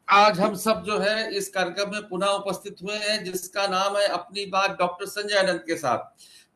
आज हम सब जो है इस कार्यक्रम में पुनः उपस्थित हुए हैं, जिसका नाम है अपनी बात डॉक्टर संजय आनंद के साथ।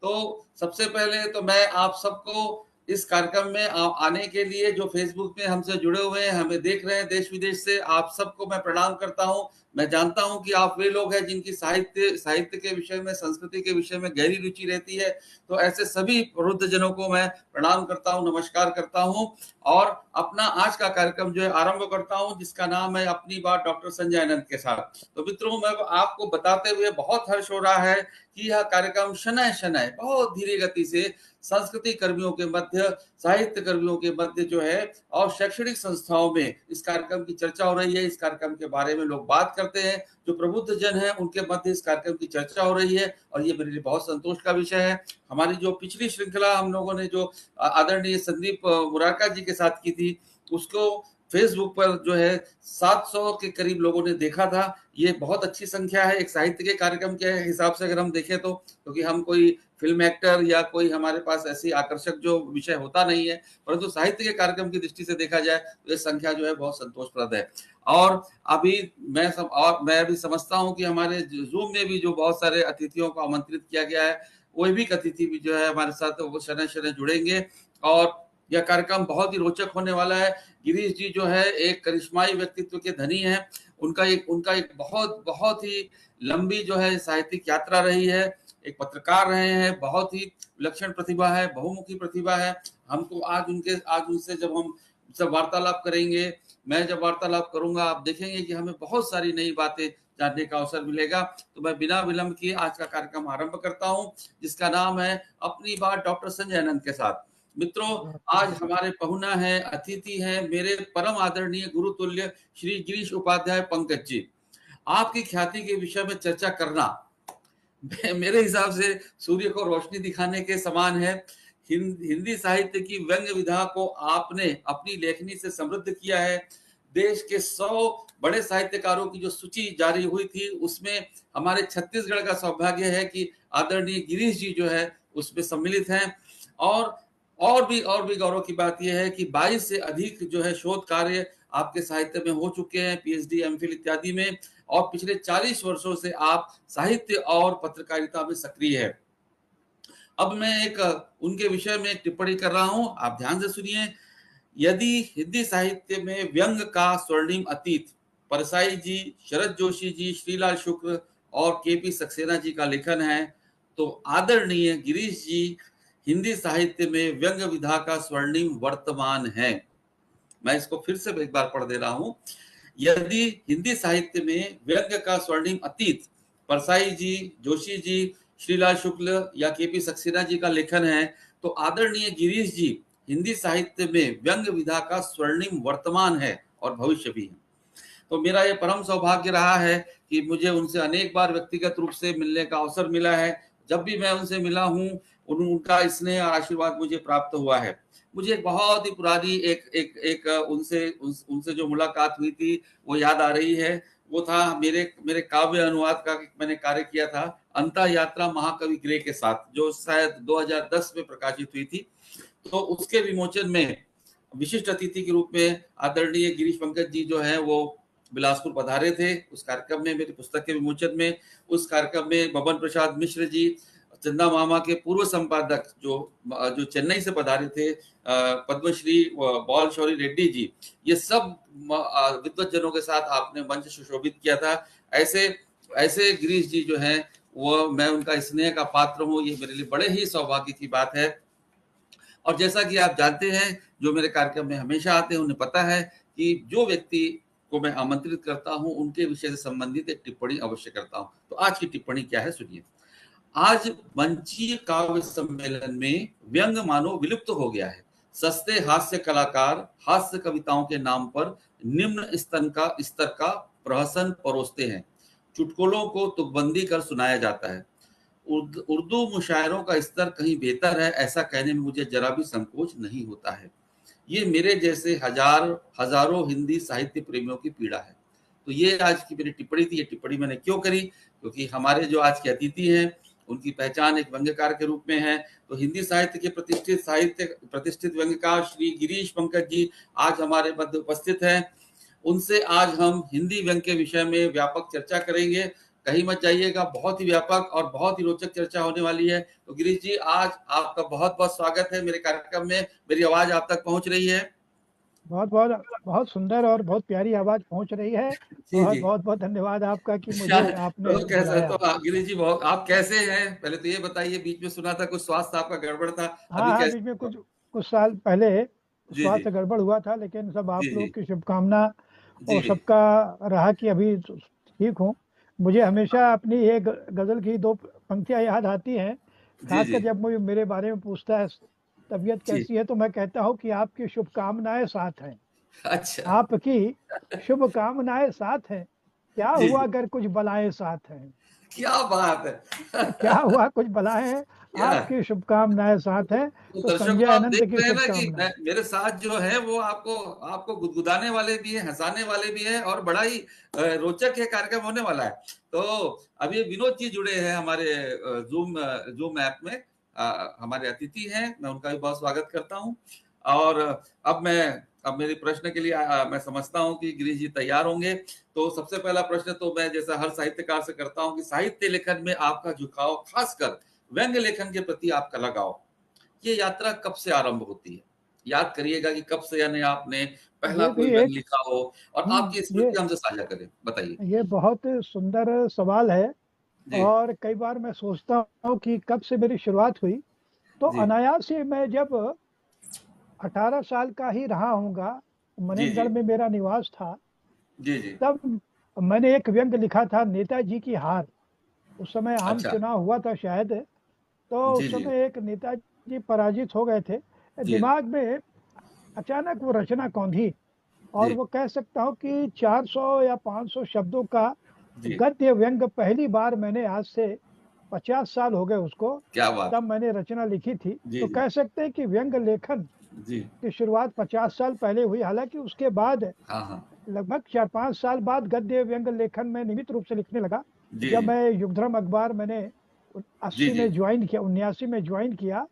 तो सबसे पहले तो मैं आप सबको इस कार्यक्रम में आने के लिए जो फेसबुक में हमसे जुड़े हुए हैं, हमें देख रहे हैं देश विदेश से, आप सबको मैं प्रणाम करता हूं। मैं जानता हूं कि आप वे लोग हैं जिनकी साहित्य के विषय में, संस्कृति के विषय में गहरी रुचि रहती है। तो ऐसे सभी वृद्ध जनों को मैं प्रणाम करता हूं, नमस्कार करता हूं और अपना आज का कार्यक्रम जो है आरंभ करता हूं, जिसका नाम है अपनी बात डॉक्टर संजय आनंद के साथ। तो मित्रों, मैं आपको बताते हुए बहुत हर्ष हो रहा है कि यह कार्यक्रम शनय शनय बहुत धीरे गति से संस्कृति कर्मियों के मध्य, साहित्य कर्मियों के मध्य जो है और शैक्षणिक संस्थाओं में इस कार्यक्रम की चर्चा हो रही है। इस कार्यक्रम के बारे में लोग बात करते हैं, जो प्रबुद्ध जन है उनके मध्य इस कार्यक्रम की चर्चा हो रही है और ये मेरे लिए बहुत संतोष का विषय है। हमारी जो पिछली श्रृंखला हम लोगों ने जो आदरणीय संदीप मुरारका जी के साथ की थी, उसको फेसबुक पर जो है 700 के करीब लोगों ने देखा था। ये बहुत अच्छी संख्या है एक साहित्य के कार्यक्रम के हिसाब से अगर हम देखें तो, क्योंकि हम कोई फिल्म एक्टर या कोई हमारे पास ऐसी आकर्षक जो विषय होता नहीं है, परंतु साहित्य के कार्यक्रम की दृष्टि से देखा जाए तो ये संख्या जो है बहुत संतोषप्रद है। और अभी मैं भी समझता हूं कि हमारे जूम में भी जो बहुत सारे अतिथियों को आमंत्रित किया गया है, कोई भी अतिथि भी जो है हमारे साथ वो शनय शनय जुड़ेंगे और यह कार्यक्रम बहुत ही रोचक होने वाला है। गिरीश जी जो है एक करिश्माई व्यक्तित्व के धनी हैं। उनका एक बहुत बहुत ही लंबी जो है साहित्यिक यात्रा रही है। एक पत्रकार रहे हैं, बहुत ही विलक्षण प्रतिभा है, बहुमुखी प्रतिभा है। हमको आज उनसे जब हम सब वार्तालाप करेंगे, मैं जब वार्तालाप करूंगा, आप देखेंगे कि हमें बहुत सारी नई बातें जानने का अवसर मिलेगा। तो मैं बिना विलंब किए आज का कार्यक्रम आरंभ करता हूं, जिसका नाम है अपनी बात डॉक्टर संजय आनंद के साथ। मित्रों, आज हमारे पहुना है, अतिथि हैं मेरे परम आदरणीय गुरुतुल्य श्री गिरीश उपाध्याय पंकज जी। आपकी ख्याति के विषय में चर्चा करना मेरे हिसाब से सूर्य को रोशनी दिखाने के समान है। हिंदी साहित्य की व्यंग्य विधा को आपने अपनी लेखनी से समृद्ध किया है। देश के 100 बड़े साहित्यकारों की जो सूची जारी हुई थी, उसमें हमारे छत्तीसगढ़ का सौभाग्य है कि आदरणीय गिरीश जी जो है उसमें सम्मिलित हैं। और और भी गौरव की बात यह है कि 22 से अधिक जो है शोध कार्य आपके साहित्य में हो चुके हैं, पीएचडी, एमफिल इत्यादि में, और पिछले 40 वर्षों से आप साहित्य और पत्रकारिता में सक्रिय है। अब मैं उनके विषय में एक टिप्पणी कर रहा हूं, आप ध्यान से सुनिए। यदि हिंदी साहित्य में व्यंग का स्वर्णिम अतीत परसाई जी, शरद जोशी जी, श्रीलाल शुक्ल और केपी सक्सेना जी का लेखन है, तो आदरणीय गिरीश जी हिंदी साहित्य में व्यंग विधा का स्वर्णिम वर्तमान है। मैं इसको फिर से एक बार पढ़ दे रहा हूं। यदि हिंदी साहित्य में व्यंग का स्वर्णिम अतीत परसाई जी, जोशी जी, श्रीलाल शुक्ल या केपी सक्सेना जी का लेखन है, तो आदरणीय गिरीश जी हिंदी साहित्य में व्यंग विधा का स्वर्णिम वर्तमान है और भविष्य भी है। तो मेरा ये परम सौभाग्य रहा है कि मुझे उनसे अनेक बार व्यक्तिगत रूप से मिलने का अवसर मिला है। जब भी मैं उनसे मिला हूं, उनका स्नेह और आशीर्वाद मुझे प्राप्त हुआ है। मुझे एक बहुत ही पुरानी उनसे जो मुलाकात हुई थी वो याद आ रही है। वो था मेरे काव्य अनुवाद का मैंने कार्य किया था, अंतः यात्रा महाकवि ग्रे के साथ, जो शायद 2010 में प्रकाशित हुई थी। तो उसके विमोचन में विशिष्ट अतिथि के रूप में आदरणीय गिरीश पंकज जी जो है वो बिलासपुर पधारे थे उस कार्यक्रम में, मेरी पुस्तक के विमोचन में। उस कार्यक्रम में बबन प्रसाद मिश्र जी, चंदा मामा के पूर्व संपादक जो चेन्नई से पधारे थे, पद्मश्री बॉल शौरी रेड्डी जी, ये सब विद्वज्जनों के साथ आपने मंच सुशोभित किया था। ऐसे ऐसे गिरीश जी जो हैं वो, मैं उनका स्नेह का पात्र हूँ, ये मेरे लिए बड़े ही सौभाग्य की बात है। और जैसा कि आप जानते हैं, जो मेरे कार्यक्रम में हमेशा आते हैं उन्हें पता है कि जो व्यक्ति को मैं आमंत्रित करता हूं उनके विषय से संबंधित एक टिप्पणी अवश्य करता हूं। तो आज की टिप्पणी क्या है, सुनिए। आज मंचीय काव्य सम्मेलन में व्यंग मानो विलुप्त हो गया है। सस्ते हास्य कलाकार हास्य कविताओं के नाम पर निम्न स्तर का प्रहसन परोसते हैं। चुटकुलों को तुकबंदी कर सुनाया जाता है। उर्दू मुशायरों का स्तर कहीं बेहतर है, ऐसा कहने में मुझे जरा भी संकोच नहीं होता है। ये मेरे जैसे हजारों हिंदी साहित्य प्रेमियों की पीड़ा है। तो ये आज की मेरी टिप्पणी थी। ये टिप्पणी मैंने क्यों करी, क्योंकि हमारे जो आज के अतिथि हैं उनकी पहचान एक व्यंग्यकार के रूप में है। तो हिंदी साहित्य के प्रतिष्ठित व्यंग्यकार श्री गिरीश पंकज जी आज हमारे मध्य उपस्थित हैं। उनसे आज हम हिंदी व्यंग के विषय में व्यापक चर्चा करेंगे। कहीं मत जाइएगा, बहुत ही व्यापक और बहुत ही रोचक चर्चा होने वाली है। तो गिरीश जी, आज आपका बहुत-बहुत स्वागत है मेरे कार्यक्रम में। मेरी आवाज़ आप तक पहुँच रही है? बहुत बहुत बहुत सुंदर और बहुत प्यारी आवाज पहुंच रही है। जी, और जी। बहुत बहुत धन्यवाद आपका कि मुझे आपने तो कैसे तो बुलाया। गिरीश जी, बहुत आप कैसे हैं? पहले तो ये बताइए, बीच में सुना था कुछ स्वास्थ्य आपका गड़बड़ था, हाँ अभी हाँ, बीच में कैसे? कुछ कुछ साल पहले जी, जी। स्वास्थ्य गड़बड़ हुआ था, लेकिन सब जी, आप लोगों जी। की शुभकामना जी, और सबका रहा कि अभी तो ठीक हूँ। मुझे हमेशा अपनी एक गजल की दो पंक्तियां याद आती हैं। जी, खासकर जी। जब मुझे मेरे बारे में पूछता है तबीयत जी। कैसी है, तो मैं कहता हूँ कि आपकी शुभकामनाएं साथ हैं। अच्छा। आपकी शुभकामनाएं साथ हैं। क्या जी, हुआ जी। अगर कुछ बलाएं साथ हैं। क्या बात है! क्या हुआ कुछ बलाएं हैं। क्या है? आपकी शुभकामनाएं साथ हैं। तो तो दर्शकों, संजय आप अनंत देख की रहे हैं ना कि शुभकामनाएं। मेरे साथ जो है वो आपको आपको गुदगुदाने वाले भी हैं, हँसाने वाले भी हैं और बड़ा ही रोचक ये कार्यक्रम होने वाला है। तो अभी विनोद जी जुड़े हैं हमारे ज़ूम ऐप में। हमारे अतिथि हैं, मैं उनका भी बहुत स्वागत करता हूँ। और अब मेरे प्रश्न के लिए मैं समझता हूँ कि गिरीश जी तैयार होंगे। तो सबसे पहला प्रश्न तो मैं जैसा हर साहित्यकार से करता हूँ कि साहित्य लेखन में आपका झुकाव, खासकर व्यंग्य लेखन के प्रति आपका लगाव, ये यात्रा कब से आरंभ होती है? याद करिएगा कि कब से, यानी आपने पहला ये भी कोई व्यंग्य एक लिखा हो और आपकी ये स्मृति हमसे साझा करें, बताइए। ये बहुत सुंदर सवाल है। जी, और कई बार मैं सोचता हूँ कि कब से मेरी शुरुआत हुई। तो जी, अनायास ही मैं जब 18 साल का ही रहा हूँगा, जी, मनेंद्रगढ़ जी, में मेरा निवास था। जी, जी। तब मैंने एक व्यंग्य लिखा था, नेताजी की हार। उस समय आम अच्छा। चुनाव हुआ था शायद। तो जी, उस जी, समय एक नेताजी पराजित हो गए थे। जी, दिमाग में अचानक वो रचना कौंधी। और जी, वो कह सकता हूँ कि 400 या 500 शब्दों का जी। गद्य व्यंग्य पहली बार मैंने, आज से 50 साल हो गए उसको, क्या बात तब है! मैंने रचना लिखी थी। जी, तो जी, कह सकते हैं कि व्यंग्य लेखन जी। की शुरुआत 50 साल पहले हुई। हालांकि उसके बाद हाँ, हाँ। लगभग 4-5 साल बाद गद्य व्यंग्य लेखन में नियमित रूप से लिखने लगा। जी, जब जी, मैं युगधर्म अखबार मैंने जी, 80 जी, में ज्वाइन किया, 79 में ज्वाइन किया,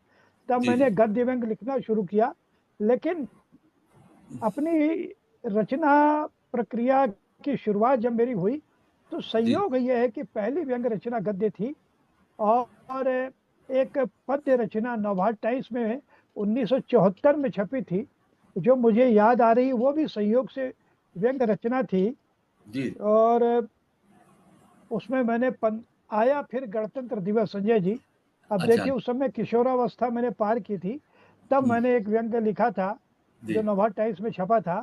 तब जी, मैंने जी। गद्य व्यंग्य लिखना शुरू किया। लेकिन अपनी रचना प्रक्रिया की शुरुआत जब मेरी हुई, तो जी, संयोग यह है कि पहली व्यंग्य रचना गद्य थी। और एक पद्य रचना नवभारत टाइम्स में 1974 में छपी थी, जो मुझे याद आ रही, वो भी संयोग से व्यंग्य रचना थी। जी। और उसमें मैंने आया फिर गणतंत्र दिवस, संजय जी। अब अच्छा। देखिए, उस समय किशोरावस्था मैंने पार की थी। तब हुँ। मैंने एक व्यंग्य लिखा था, जी, जो नवभारत टाइम्स में छपा था,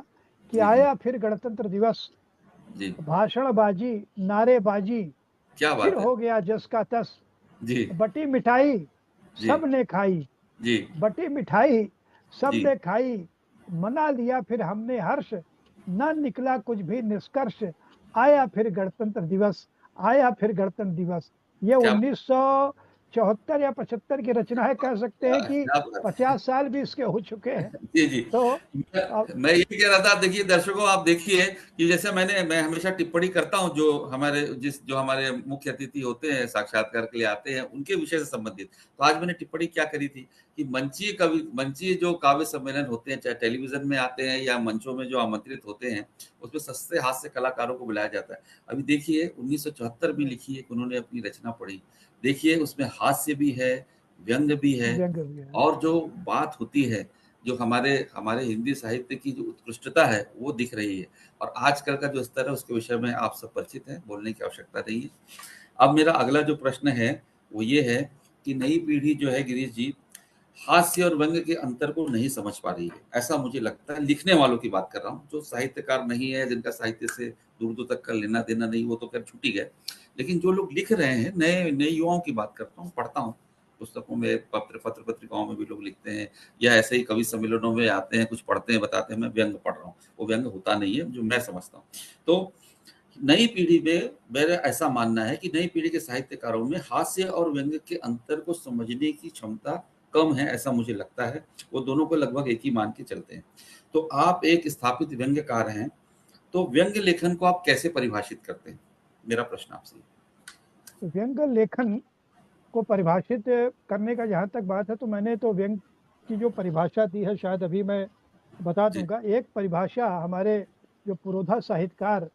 कि जी, जी, आया फिर गणतंत्र दिवस, जी। भाषणबाजी, नारेबाजी, क्या फिर बात है! हो गया जस का तस, जी, बटी मिठाई जी, सबने खाई, जी, बटी मिठाई जी। सबने खाई, मना लिया फिर हमने हर्ष, न निकला कुछ भी निष्कर्ष, आया फिर गणतंत्र दिवस, आया फिर गणतंत्र दिवस। ये क्या 1974 या 75 की रचना है। कह सकते हैं कि क्या बात है! 50 साल भी इसके हो चुके हैं। जी, जी। तो अब मैं यही कह रहा था, देखिए दर्शकों, आप देखिए कि जैसे मैं हमेशा टिप्पणी करता हूँ जो हमारे मुख्य अतिथि होते हैं, साक्षात्कार के लिए आते हैं, उनके विषय से संबंधित। तो आज मैंने टिप्पणी क्या करी थी कि मंचीय जो काव्य सम्मेलन होते हैं, चाहे टेलीविज़न में आते हैं या मंचों में जो आमंत्रित होते हैं, उसमें सस्ते हास्य कलाकारों को बुलाया जाता है। अभी देखिए 1974 में लिखी एक उन्होंने अपनी रचना पढ़ी। देखिए उसमें हास्य भी है, व्यंग्य भी है व्यंग्य भी है। और जो बात होती है, जो हमारे हमारे हिंदी साहित्य की जो उत्कृष्टता है, वो दिख रही है। और आजकल का जो स्तर है, उसके विषय में आप सब परिचित हैं, बोलने की आवश्यकता नहीं है। अब मेरा अगला जो प्रश्न है, वो ये है कि नई पीढ़ी जो है गिरीश जी, हास्य और व्यंग्य के अंतर को नहीं समझ पा रही है, ऐसा मुझे लगता है। लिखने वालों की बात कर रहा हूँ, जो साहित्यकार नहीं है, जिनका साहित्य से दूर-दूर तक का लेना-देना नहीं, वो तो खैर छूट ही गए। लेकिन जो लोग लिख रहे हैं, नए नए युवाओं की बात करता हूँ, पढ़ता हूँ, पुस्तकों में, पत्रिकाओं में भी लोग लिखते हैं या ऐसे ही कवि सम्मेलनों में आते हैं, कुछ पढ़ते हैं, बताते हैं मैं व्यंग्य पढ़ रहा हूँ। वो व्यंग्य होता नहीं है, जो मैं समझता हूँ। तो नई पीढ़ी में मेरा ऐसा मानना है कि नई पीढ़ी के साहित्यकारों में हास्य और व्यंग्य के अंतर को समझने की क्षमता कम है, ऐसा मुझे लगता है। वो दोनों को लगभग एक ही मान के चलते हैं। तो आप एक स्थापित व्यंग्यकार हैं, तो व्यंग्य लेखन को आप कैसे परिभाषित करते हैं? मेरा प्रश्न आपसे। व्यंग्य लेखन को परिभाषित करने का जहाँ तक बात है, तो मैंने तो व्यंग्य की जो परिभाषा दी है, शायद अभी मैं बता जी, दूंगा। एक परिभाषा हमारे जो पुरोधा साहित्यकार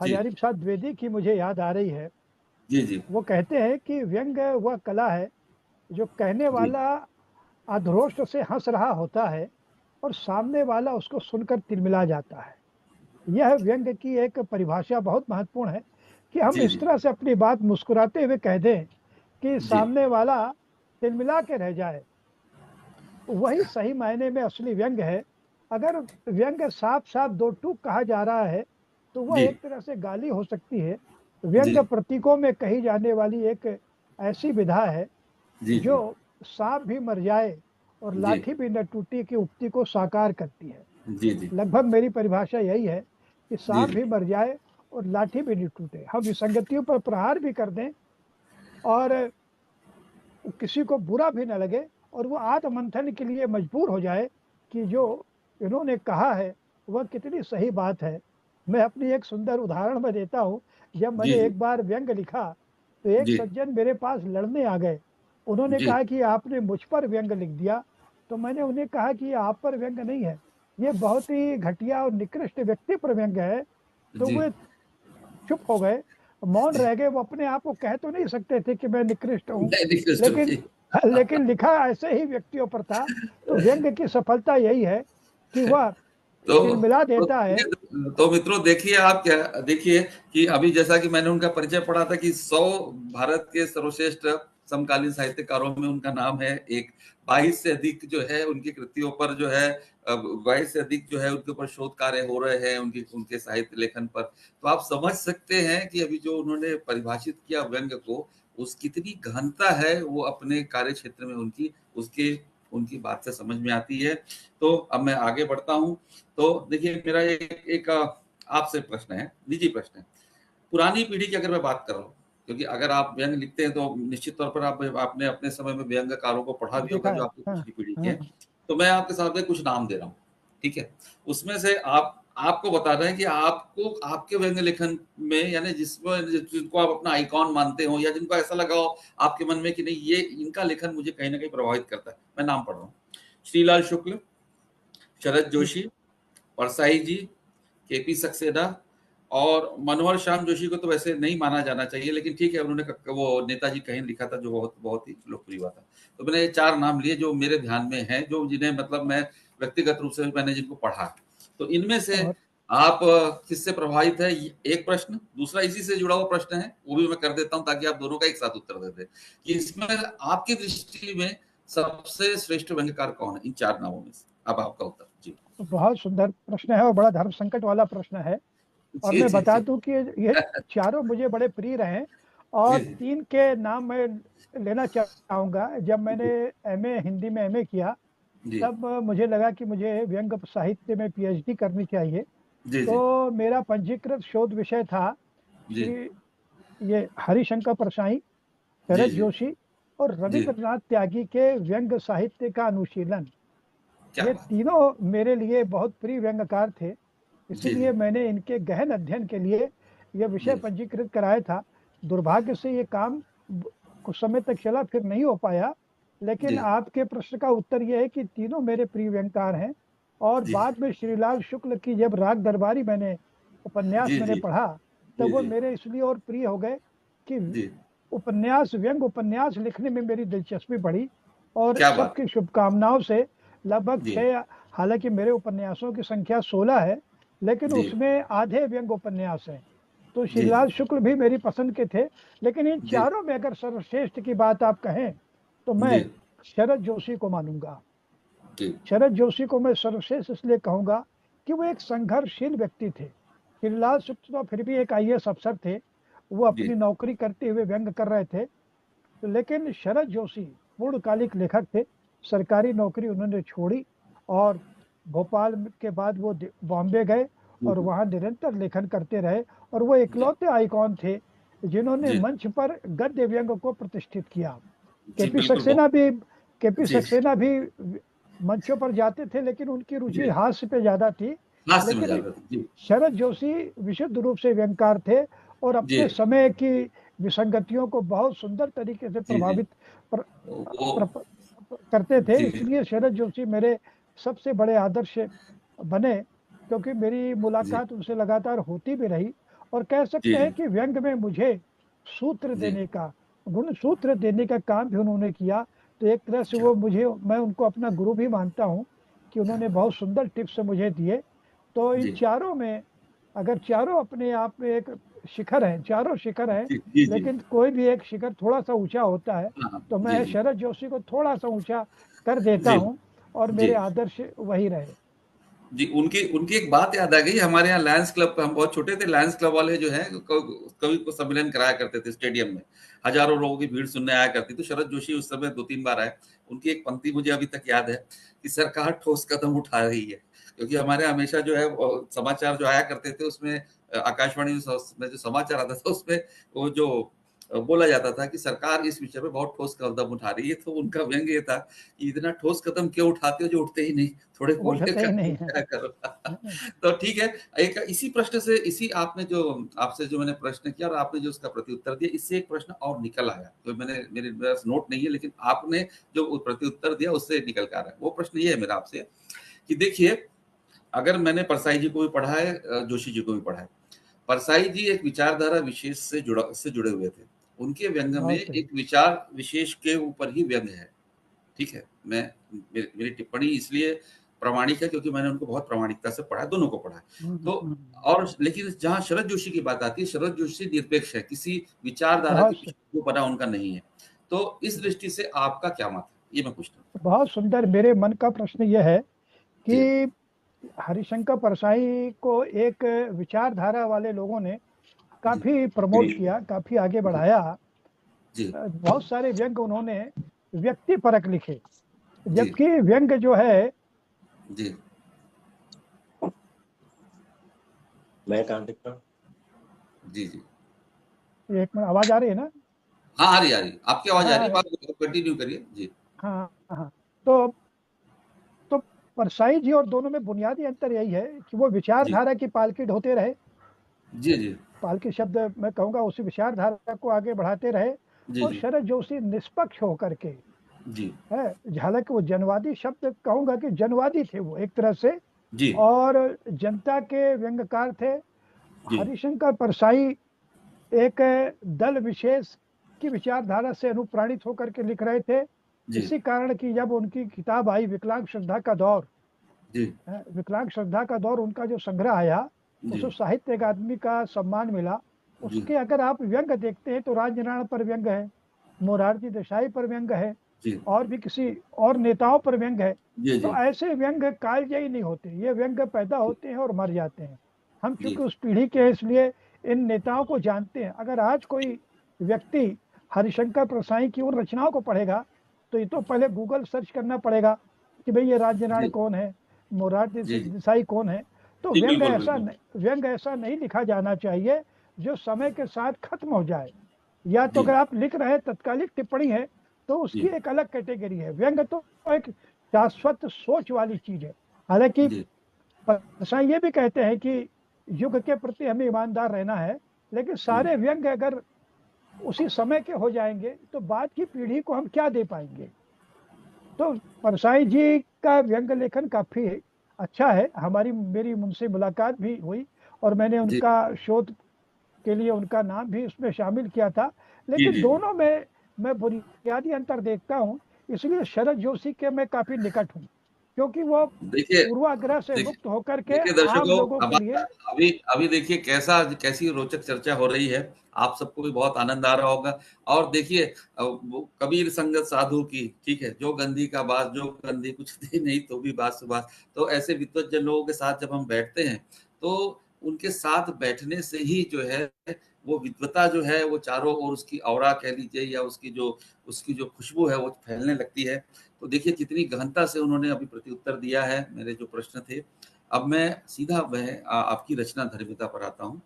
हजारी प्रसाद द्विवेदी की मुझे याद आ रही है। जी जी वो कहते हैं कि व्यंग वह कला है जो कहने जी वाला अधरोष्ट से हंस रहा होता है और सामने वाला उसको सुनकर तिलमिला जाता है। यह व्यंग की एक परिभाषा बहुत महत्वपूर्ण है कि हम जी इस जी तरह से अपनी बात मुस्कुराते हुए कह दें कि जी सामने वाला तिलमिला के रह जाए। वही सही मायने में असली व्यंग है। अगर व्यंग साफ साफ दो टूक कहा जा रहा है तो वह जी एक तरह से गाली हो सकती है। जी व्यंग प्रतीकों में कही जाने वाली एक ऐसी विधा है जी जो जी सांप भी मर जाए और जी लाठी भी न टूटी की उक्ति को साकार करती है। जी जी लगभग मेरी परिभाषा यही है कि जी सांप भी मर जाए और लाठी भी नहीं टूटे, हम विसंगतियों पर प्रहार भी कर दें और किसी को बुरा भी न लगे और वो आत्ममंथन के लिए मजबूर हो जाए कि जो इन्होंने कहा है वह कितनी सही बात है। मैं अपनी एक सुंदर उदाहरण में देता हूँ। जब जी मैंने जी एक बार व्यंग लिखा तो एक जी सज्जन मेरे पास लड़ने आ गए। उन्होंने जी कहा कि आपने मुझ पर व्यंग लिख दिया। तो मैंने उन्हें कहा कि ये आप पर व्यंग नहीं है, ये बहुत ही घटिया और निकृष्ट व्यक्ति पर व्यंग है। तो जी वे चुप हो गए, मौन रह गए। वो अपने आप को कह तो नहीं सकते थे कि मैं निकृष्ट हूँ, नहीं निकृष्ट लेकिन जी। लेकिन लिखा ऐसे ही व्यक्तियों पर था। तो व्यंग की सफलता यही है कि वह तो तिलमिला तो देता है। तो मित्रों देखिए, आप क्या देखिए कि अभी जैसा कि मैंने उनका परिचय पढ़ा था कि 100 भारत के सर्वश्रेष्ठ समकालीन साहित्यकारों में उनका नाम है। एक 22 से अधिक जो है उनकी कृतियों पर जो है 22 से अधिक जो है उनके ऊपर शोध कार्य हो रहे हैं उनके उनके साहित्य लेखन पर। तो आप समझ सकते हैं कि अभी जो उन्होंने परिभाषित किया व्यंग को, उस कितनी गहनता है वो अपने कार्य क्षेत्र में उनकी, उसके उनकी बात से समझ में आती है। तो अब मैं आगे बढ़ता हूँ। तो देखिए मेरा एक आपसे प्रश्न है, निजी प्रश्न है। पुरानी पीढ़ी की अगर मैं बात कर रहा हूँ, क्योंकि अगर आप व्यंग लिखते हैं तो निश्चित तौर पर आप आपने अपने समय में व्यंग्यकारों को पढ़ा भी होगा देखा जो है। आपकी हाँ पिछली पीढ़ी के हाँ हैं। तो मैं आपके सामने कुछ नाम दे रहा हूँ, ठीक है? उसमें से आप आपको बता रहे हैं कि आपको आपके व्यंग्य लेखन में यानी जिसमें जिनको आप अपना आइकॉन मानते हो या जिनको ऐसा लगा हो आपके मन में कि नहीं ये इनका लेखन मुझे कहीं ना कहीं प्रभावित करता है। मैं नाम पढ़ रहा हूँ। श्रीलाल शुक्ल, शरद ठीक। जोशी, परसाई जी, केपी सक्सेना और मनोहर श्याम जोशी को तो वैसे नहीं माना जाना चाहिए, लेकिन ठीक है उन्होंने वो नेताजी कहीं लिखा था जो बहुत बहुत ही लोकप्रिय हुआ था। तो मैंने ये 4 नाम लिए जो मेरे ध्यान में हैं, जो जिन्हें मतलब मैं व्यक्तिगत रूप से मैंने जिनको पढ़ा। तो इनमें से और आप किससे प्रभावित है? एक प्रश्न। दूसरा इसी से जुड़ा हुआ प्रश्न है, वो भी मैं कर देता हूँ ताकि आप दोनों का एक साथ उत्तर दे दें कि इसमें आपकी दृष्टि में सबसे श्रेष्ठ व्यंग्यकार कौन है इन 4 नामों में से? अब आपका उत्तर। जी। बहुत सुंदर प्रश्न है और बड़ा धर्म संकट वाला प्रश्न है। और जी, मैं जी, बता जी। दूं कि ये चारों मुझे बड़े प्रिय रहे। जी, और जी। 3 के नाम मैं लेना चाहूंगा। जब मैंने जी, एमए हिंदी में एमए किया जी, तब मुझे लगा कि मुझे व्यंग साहित्य में पीएचडी करनी चाहिए। जी, जी, तो मेरा पंजीकृत शोध विषय था जी, श्री ये हरिशंकर परसाई, जी, शरद जी, जोशी और जी, रविंद्रनाथ त्यागी के व्यंग साहित्य का अनुशीलन। क्या ये बात! तीनों मेरे लिए बहुत प्रिय व्यंग्यकार थे। जी, जी, इसीलिए मैंने इनके गहन अध्ययन के लिए यह विषय जी, पंजीकृत कराया था। दुर्भाग्य से ये काम कुछ समय तक चला, फिर नहीं हो पाया। लेकिन जी, आपके प्रश्न का उत्तर यह है कि तीनों मेरे प्रिय व्यंग्यकार हैं। और जी, बाद में श्रीलाल शुक्ल की जब राग दरबारी उपन्यास जी, मैंने जी, पढ़ा तब जी, वो जी, मेरे इसलिए और प्रिय हो गए कि जी, उपन्यास व्यंग उपन्यास लिखने में मेरी दिलचस्पी बढ़ी। और क्या बात! सबकी शुभकामनाओं से लगभग जी, 6, हालांकि मेरे उपन्यासों की संख्या 16 है लेकिन जी, उसमें आधे व्यंग उपन्यास हैं। तो जी, श्रीलाल शुक्ल भी मेरी पसंद के थे। लेकिन इन जी, चारों में अगर सर्वश्रेष्ठ की बात आप कहें तो मैं जी, शरद जोशी को मानूंगा। जी, शरद जोशी को मैं सर्वश्रेष्ठ इसलिए कहूंगा कि वो एक संघर्षशील व्यक्ति थे। श्रीलाल शुक्ल तो फिर भी एक आईएएस अफसर थे, वो जी, अपनी नौकरी करते हुए व्यंग कर रहे थे। लेकिन शरद जोशी पूर्णकालिक लेखक थे। सरकारी नौकरी उन्होंने छोड़ी और भोपाल के बाद वो बॉम्बे गए और जी, वहाँ निरंतर लेखन करते रहे। और वो जी, इकलौते आइकॉन थे जिन्होंने जी, मंच पर गद्य व्यंग को प्रतिष्ठित किया। जी, केपी बिल्कुल सक्सेना भी केपी जी, सक्सेना भी मंचों पर जाते थे लेकिन उनकी रुचि जी, हास्य पे ज्यादा थी। हास्य में लेकिन ज़्यादा थी। जी, शरद जोशी विशुद्ध रूप से व्यंगकार थे और जी, अपने समय की विसंगतियों को बहुत सुंदर तरीके से जी, जी, प्रभावित प्र, वो प्र, प्र, करते थे। जी, इसलिए शरद जोशी मेरे सबसे बड़े आदर्श बने। क्योंकि मेरी जी मुलाकात उनसे लगातार होती भी रही। और कह जी सकते हैं जी कि व्यंग में मुझे सूत्र जी। देने का, गुण सूत्र देने का काम भी उन्होंने किया। तो एक तरह से अच्छा। वो मुझे, मैं उनको अपना गुरु भी मानता हूँ कि उन्होंने बहुत सुंदर टिप्स मुझे दिए। तो इन जी चारों में, अगर चारों अपने आप में एक शिखर हैं, चारों शिखर हैं, जी जी जी। लेकिन कोई भी एक शिखर थोड़ा सा ऊंचा होता है, हाँ हाँ, तो जी मैं जी शरद जोशी को थोड़ा सा ऊंचा कर देता जी हूँ, और जी मेरे आदर्श वही रहे। जी। उनकी उनकी एक बात याद आ गई, हमारे यहाँ लायंस क्लब, हम बहुत छोटे थे, लायंस क्लब वाले जो है कवि को सम्मेलन कराया करते थे स्टेडियम में, हजारों लोगों की भीड़ सुनने आया करती। तो शरद जोशी उस समय 2-3 बार आए। उनकी एक पंक्ति मुझे अभी तक याद है कि सरकार ठोस कदम उठा रही है। क्योंकि हमारे यहाँ हमेशा जो है समाचार जो आया करते थे उसमें आकाशवाणी में जो समाचार आता था उसमें वो जो बोला जाता था कि सरकार इस विषय पे बहुत ठोस कदम उठा रही है। तो उनका व्यंग्य ये था कि इतना ठोस कदम क्यों उठाते हो जो उठते ही नहीं, थोड़े बोल के उठते ही नहीं है। क्या करो। तो ठीक है। एक इसी प्रश्न से, इसी आपने जो आपसे जो मैंने प्रश्न किया और आपने जो उसका प्रत्युत्तर दिया, इससे एक प्रश्न और निकल आया, तो मैंने, मेरे पास नोट नहीं है लेकिन आपने जो प्रत्युत्तर दिया उससे निकल कर आ रहा है। वो प्रश्न ये है मेरा आपसे कि देखिए, अगर मैंने परसाई जी को भी पढ़ा है, जोशी जी को भी पढ़ा है। परसाई जी एक विचारधारा विशेष से जुड़े हुए थे। उनके व्यंग में बहुत सही। एक विचार विशेष के ऊपर ही व्यंग है। ठीक है। मेरी टिप्पणी इसलिए प्रामाणिक है क्योंकि मैंने उनको बहुत प्रामाणिकता से पढ़ा है, दोनों को पढ़ा है। तो और लेकिन जहाँ शरद जोशी की बात आती है, शरद जोशी निरपेक्ष है, किसी विचारधारा के बहुत पीछे वो बना उनका नहीं है। तो इस दृष्टि से आपका क्या मत है, ये मैं पूछना हूँ। बहुत सुंदर। मेरे मन का प्रश्न यह है जी कि हरिशंकर परसाई को एक विचारधारा वाले लोगों ने जी काफी प्रमोट किया, काफी आगे जी बढ़ाया। जी बहुत सारे व्यंग उन्होंने व्यक्ति परक लिखे, जी जबकि व्यंग जो है, जी मैं कहाँ दिख रहा हूँ? जी जी। एक मिनट, आवाज आ रही है ना? हाँ, आ रही आ रही, आपकी आवाज आ रही है, हाँ बात कंटिन्यू करिए जी। हाँ हाँ। तो तो परसाई जी और दोनों में बुनियादी अंतर यही है कि वो जी विचारधारा की पालकी ढोते रहे। जी जी पालकी शब्द मैं कहूंगा, उसी विचारधारा को आगे बढ़ाते रहे। जी और जी शरद जोशी निष्पक्ष होकर के, जी है, हालांकि वो जनवादी शब्द कहूंगा कि जनवादी थे वो एक तरह से, जी और जनता के व्यंग्यकार थे। जी हरिशंकर परसाई एक दल विशेष की विचारधारा से अनुप्राणित होकर के लिख रहे थे। जी इसी कारण की जब उनकी किताब आई विकलांग श्रद्धा का दौर, जी विकलांग श्रद्धा का दौर, उनका जो संग्रह आया, जी उसको साहित्य अकादमी का सम्मान मिला। जी उसके अगर आप व्यंग देखते हैं तो राजनारायण पर व्यंग है, मोरारजी देसाई पर व्यंग है, जी और भी किसी और नेताओं पर व्यंग है। जी तो जी ऐसे व्यंग कालजयी नहीं होते, ये व्यंग पैदा होते हैं और मर जाते हैं। हम जी चूंकि उस पीढ़ी के हैं, इसलिए इन नेताओं को जानते हैं। अगर आज कोई व्यक्ति हरिशंकर परसाई की उन रचनाओं को पढ़ेगा, तो ये तो पहले गूगल सर्च करना पड़ेगा कि भाई ये राजनारायण जी कौन है, मोरारजी जी देसाई कौन है। तो जी, बिल्कुल बिल्कुल। व्यंग ऐसा नहीं लिखा जाना चाहिए जो समय के साथ खत्म हो जाए। या तो जी अगर आप लिख रहे हैं तत्कालिक टिप्पणी है, तो उसकी जी एक अलग कैटेगरी है। व्यंग तो एक शाश्वत सोच वाली चीज है। हालांकि जी परसाई ये भी कहते हैं कि युग के प्रति हमें ईमानदार रहना है, लेकिन सारे व्यंग अगर उसी समय के हो जाएंगे तो बाद की पीढ़ी को हम क्या दे पाएंगे। तो परसाई जी का व्यंग लेखन काफी अच्छा है। हमारी मेरी उनसे मुलाकात भी हुई, और मैंने जी उनका शोध के लिए उनका नाम भी उसमें शामिल किया था। जी लेकिन जी जी। दोनों में मैं बुनियादी अंतर देखता हूँ। इसलिए शरद जोशी के मैं काफी निकट हूँ, क्योंकि वो देखिए पूर्वाग्रह से देखिए मुक्त होकर के देखिए आम दर्शकों, लोगों अब के लिए। अभी अभी देखिए कैसी रोचक चर्चा हो रही है। आप सबको भी बहुत आनंद आ रहा होगा। और देखिए वो कबीर संगत साधु की, ठीक है, जो गंदी का बात, जो गंदी कुछ थी नहीं तो भी बात सुबात। तो ऐसे विद्वत लोगों के साथ जब हम बैठते हैं, तो उनके साथ बैठने से ही जो है वो विद्वता जो है वो चारों ओर उसकी औरा कह लीजिए, या उसकी जो खुशबू है वो फैलने लगती है। तो देखिए कितनी गहनता से उन्होंने अभी प्रत्युत्तर दिया है मेरे जो प्रश्न थे। अब मैं सीधा वह आपकी रचना धर्मिता पर आता हूँ।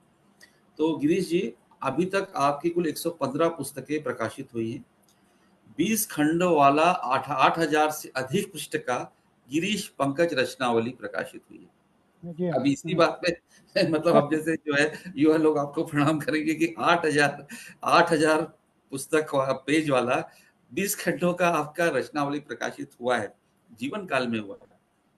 तो गिरीश जी, अभी तक आपकी कुल 115 पुस्तकें प्रकाशित हुई हैं। 20 खंडों वाला 8,000 से अधिक पुस्तक का गिरीश पंकज रचनावली प्रकाशित हुई है। जी हाँ। अब इसी बात पे मतलब अब जैसे जो है युवा लोग आपको प्रणाम करेंगे कि 8,000 पुस्तक पेज वाला 20 खंडों का आपका रचनावली प्रकाशित हुआ है, जीवन काल में हुआ है।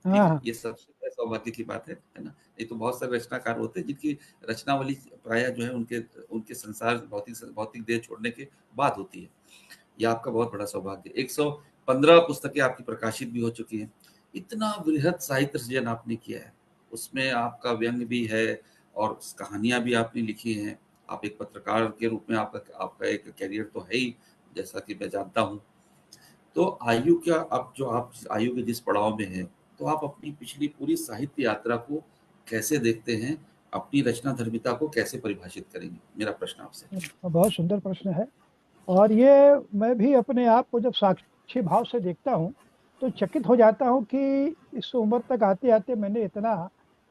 ठीक हाँ है, हाँ। ये सबसे बड़े सौभाग्य की बात है ना? ये तो बहुत सारे रचनाकार होते हैं जिनकी रचनावली प्रायः जो है उनके उनके संसार भौतिक देह छोड़ने के बाद होती है। ये आपका बहुत बड़ा सौभाग्य। 115 पुस्तकें आपकी प्रकाशित भी हो चुकी हैं। इतना वृहत साहित्य सृजन आपने किया है, उसमें आपका व्यंग्य भी है और कहानियाँ भी आपने लिखी हैं। आप एक पत्रकार के रूप में आपका आपका एक करियर तो है ही, जैसा कि मैं जानता हूँ। तो आप आयु के जिस पड़ाव में हैं, तो आप अपनी पिछली पूरी साहित्य यात्रा को कैसे देखते हैं? अपनी रचनाधर्मिता को कैसे परिभाषित करेंगे? मेरा प्रश्न आपसे। बहुत सुंदर प्रश्न है। और ये मैं भी अपने आप को जब साक्षी भाव से देखता हूँ तो चकित हो जाता हूँ कि इस उम्र तक आते आते मैंने इतना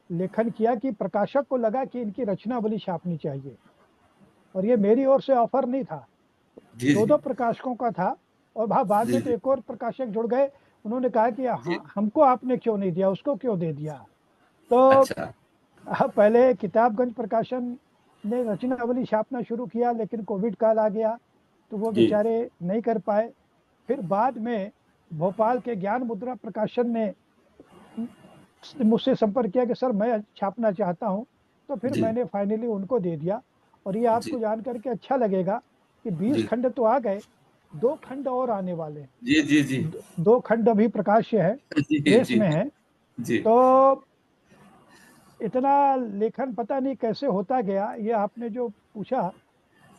लेखन किया कि प्रकाशक को लगा कि इनकी रचनावली छापनी चाहिए। और ये मेरी ओर से ऑफर नहीं था, जी, दो जी। दो प्रकाशकों का था। और बाद जी, में तो जी। एक और प्रकाशक जुड़ गए, उन्होंने कहा कि जी। हाँ, हमको आपने क्यों नहीं दिया, उसको क्यों दे दिया। तो अच्छा। पहले किताबगंज प्रकाशन ने रचनावली छापना शुरू किया, लेकिन कोविड काल आ गया तो वो जी। बेचारे नहीं कर पाए। फिर बाद में भोपाल के ज्ञान मुद्रा प्रकाशन ने मुझसे संपर्क किया कि सर मैं छापना चाहता हूँ। तो फिर जी। मैंने फाइनली उनको दे दिया। और ये आपको जी। जान करके अच्छा लगेगा कि 20 जी। खंड तो आ गए, 2 खंड और आने वाले हैं। जी, जी, जी। 2 खंड अभी प्रकाश्य है, जी, प्रेस जी, में है। जी। तो इतना लेखन पता नहीं कैसे होता गया, ये आपने जो पूछा।